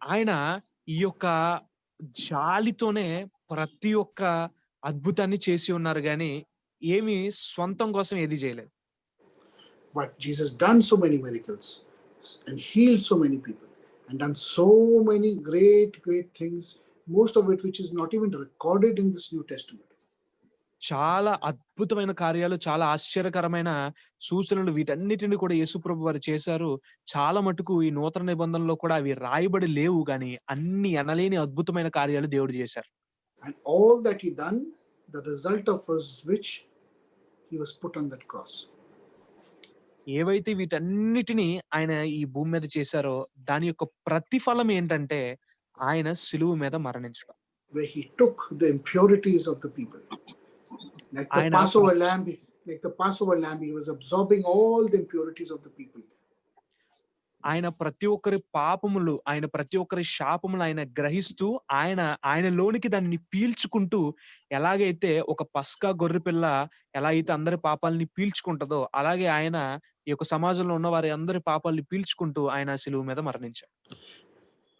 ఆయన ఈ యొక్క జాలితోనే ప్రతి ఒక్క అద్భుతాన్ని చేసి ఉన్నారు గాని ఏమి స్వంతం కోసం ఏది చేయలేదు. But Jesus done so many miracles and healed so many people and done so many great things, most of it which is not even recorded in this New Testament. చాలా అద్భుతమైన కార్యాలు, చాలా ఆశ్చర్యకరమైన సూచనలు వీటన్నిటిని కూడా యేసుప్రభు వారు చేశారు. చాలా మటుకు ఈ నూతన నిబంధనలో కూడా అవి రాయబడి లేవు గాని, అన్ని ఎనలేని అద్భుతమైన కార్యాలు దేవుడు చేశారు. And all that he done, the result of which he was put on that cross. ఏవైతే వీటన్నిటిని ఆయన ఈ భూమి మీద చేశారో, దాని యొక్క ప్రతిఫలం ఏంటంటే, ఆయన సిలువ మీద మరణించడం. Where he took the impurities of the people. Like the ఆయన Passover lamb, he was absorbing all the impurities of the people. ఆయన ప్రతి ఒక్కరి పాపములు, ఆయన ప్రతి ఒక్కరి శాపములు ఆయన గ్రహిస్తూ, ఆయనలోనికి దాన్ని పీల్చుకుంటూ, ఎలాగైతే ఒక పస్కా గొర్రెపిల్ల ఎలా అయితే అందరి పాపాలని పీల్చుకుంటదో, అలాగే ఆయన ఈ యొక్క సమాజంలో ఉన్న వారి అందరి పాపాలని పీల్చుకుంటూ ఆయన సిలువ మీద మరణించారు.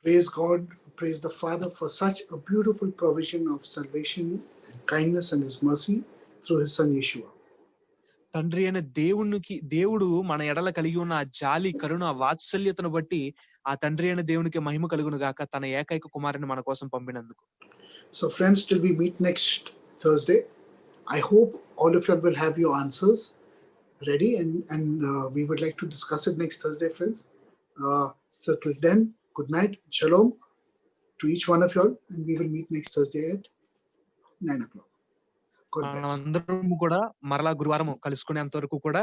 Praise God, praise the Father for such a beautiful provision of salvation, kindness and his mercy through his son Yeshua. తండ్రి అయిన దేవుడు మన ఎడల కలిగి ఉన్న ఆ జాలి, కరుణ, వాత్సల్యతను బట్టి ఆ తండ్రి అయిన దేవునికి మహిమ కలుగును గాక, తన ఏకైక కుమారుని మన కోసం పంపినందుకు. So friends, till we meet next Thursday, I hope all of you will have your answers ready, and we would like to discuss it next Thursday, friends. So till then, good night, shalom to each one of you all, and we will meet next Thursday at 9 o'clock. అందరం కూడా మరలా గురువారం కలుసుకునేంత వరకు కూడా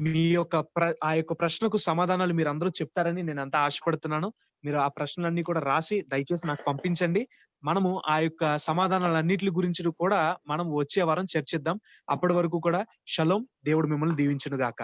మీ యొక్క ఆ యొక్క ప్రశ్నకు సమాధానాలు మీరు అందరూ చెప్తారని నేను అంతా ఆశపడుతున్నాను. మీరు ఆ ప్రశ్నలన్నీ కూడా రాసి దయచేసి నాకు పంపించండి. మనము ఆ యొక్క సమాధానాలన్నిటి గురించి కూడా మనం వచ్చే వారం చర్చిద్దాం. అప్పటి వరకు కూడా షలోం, దేవుడు మిమ్మల్ని దీవించును గాక.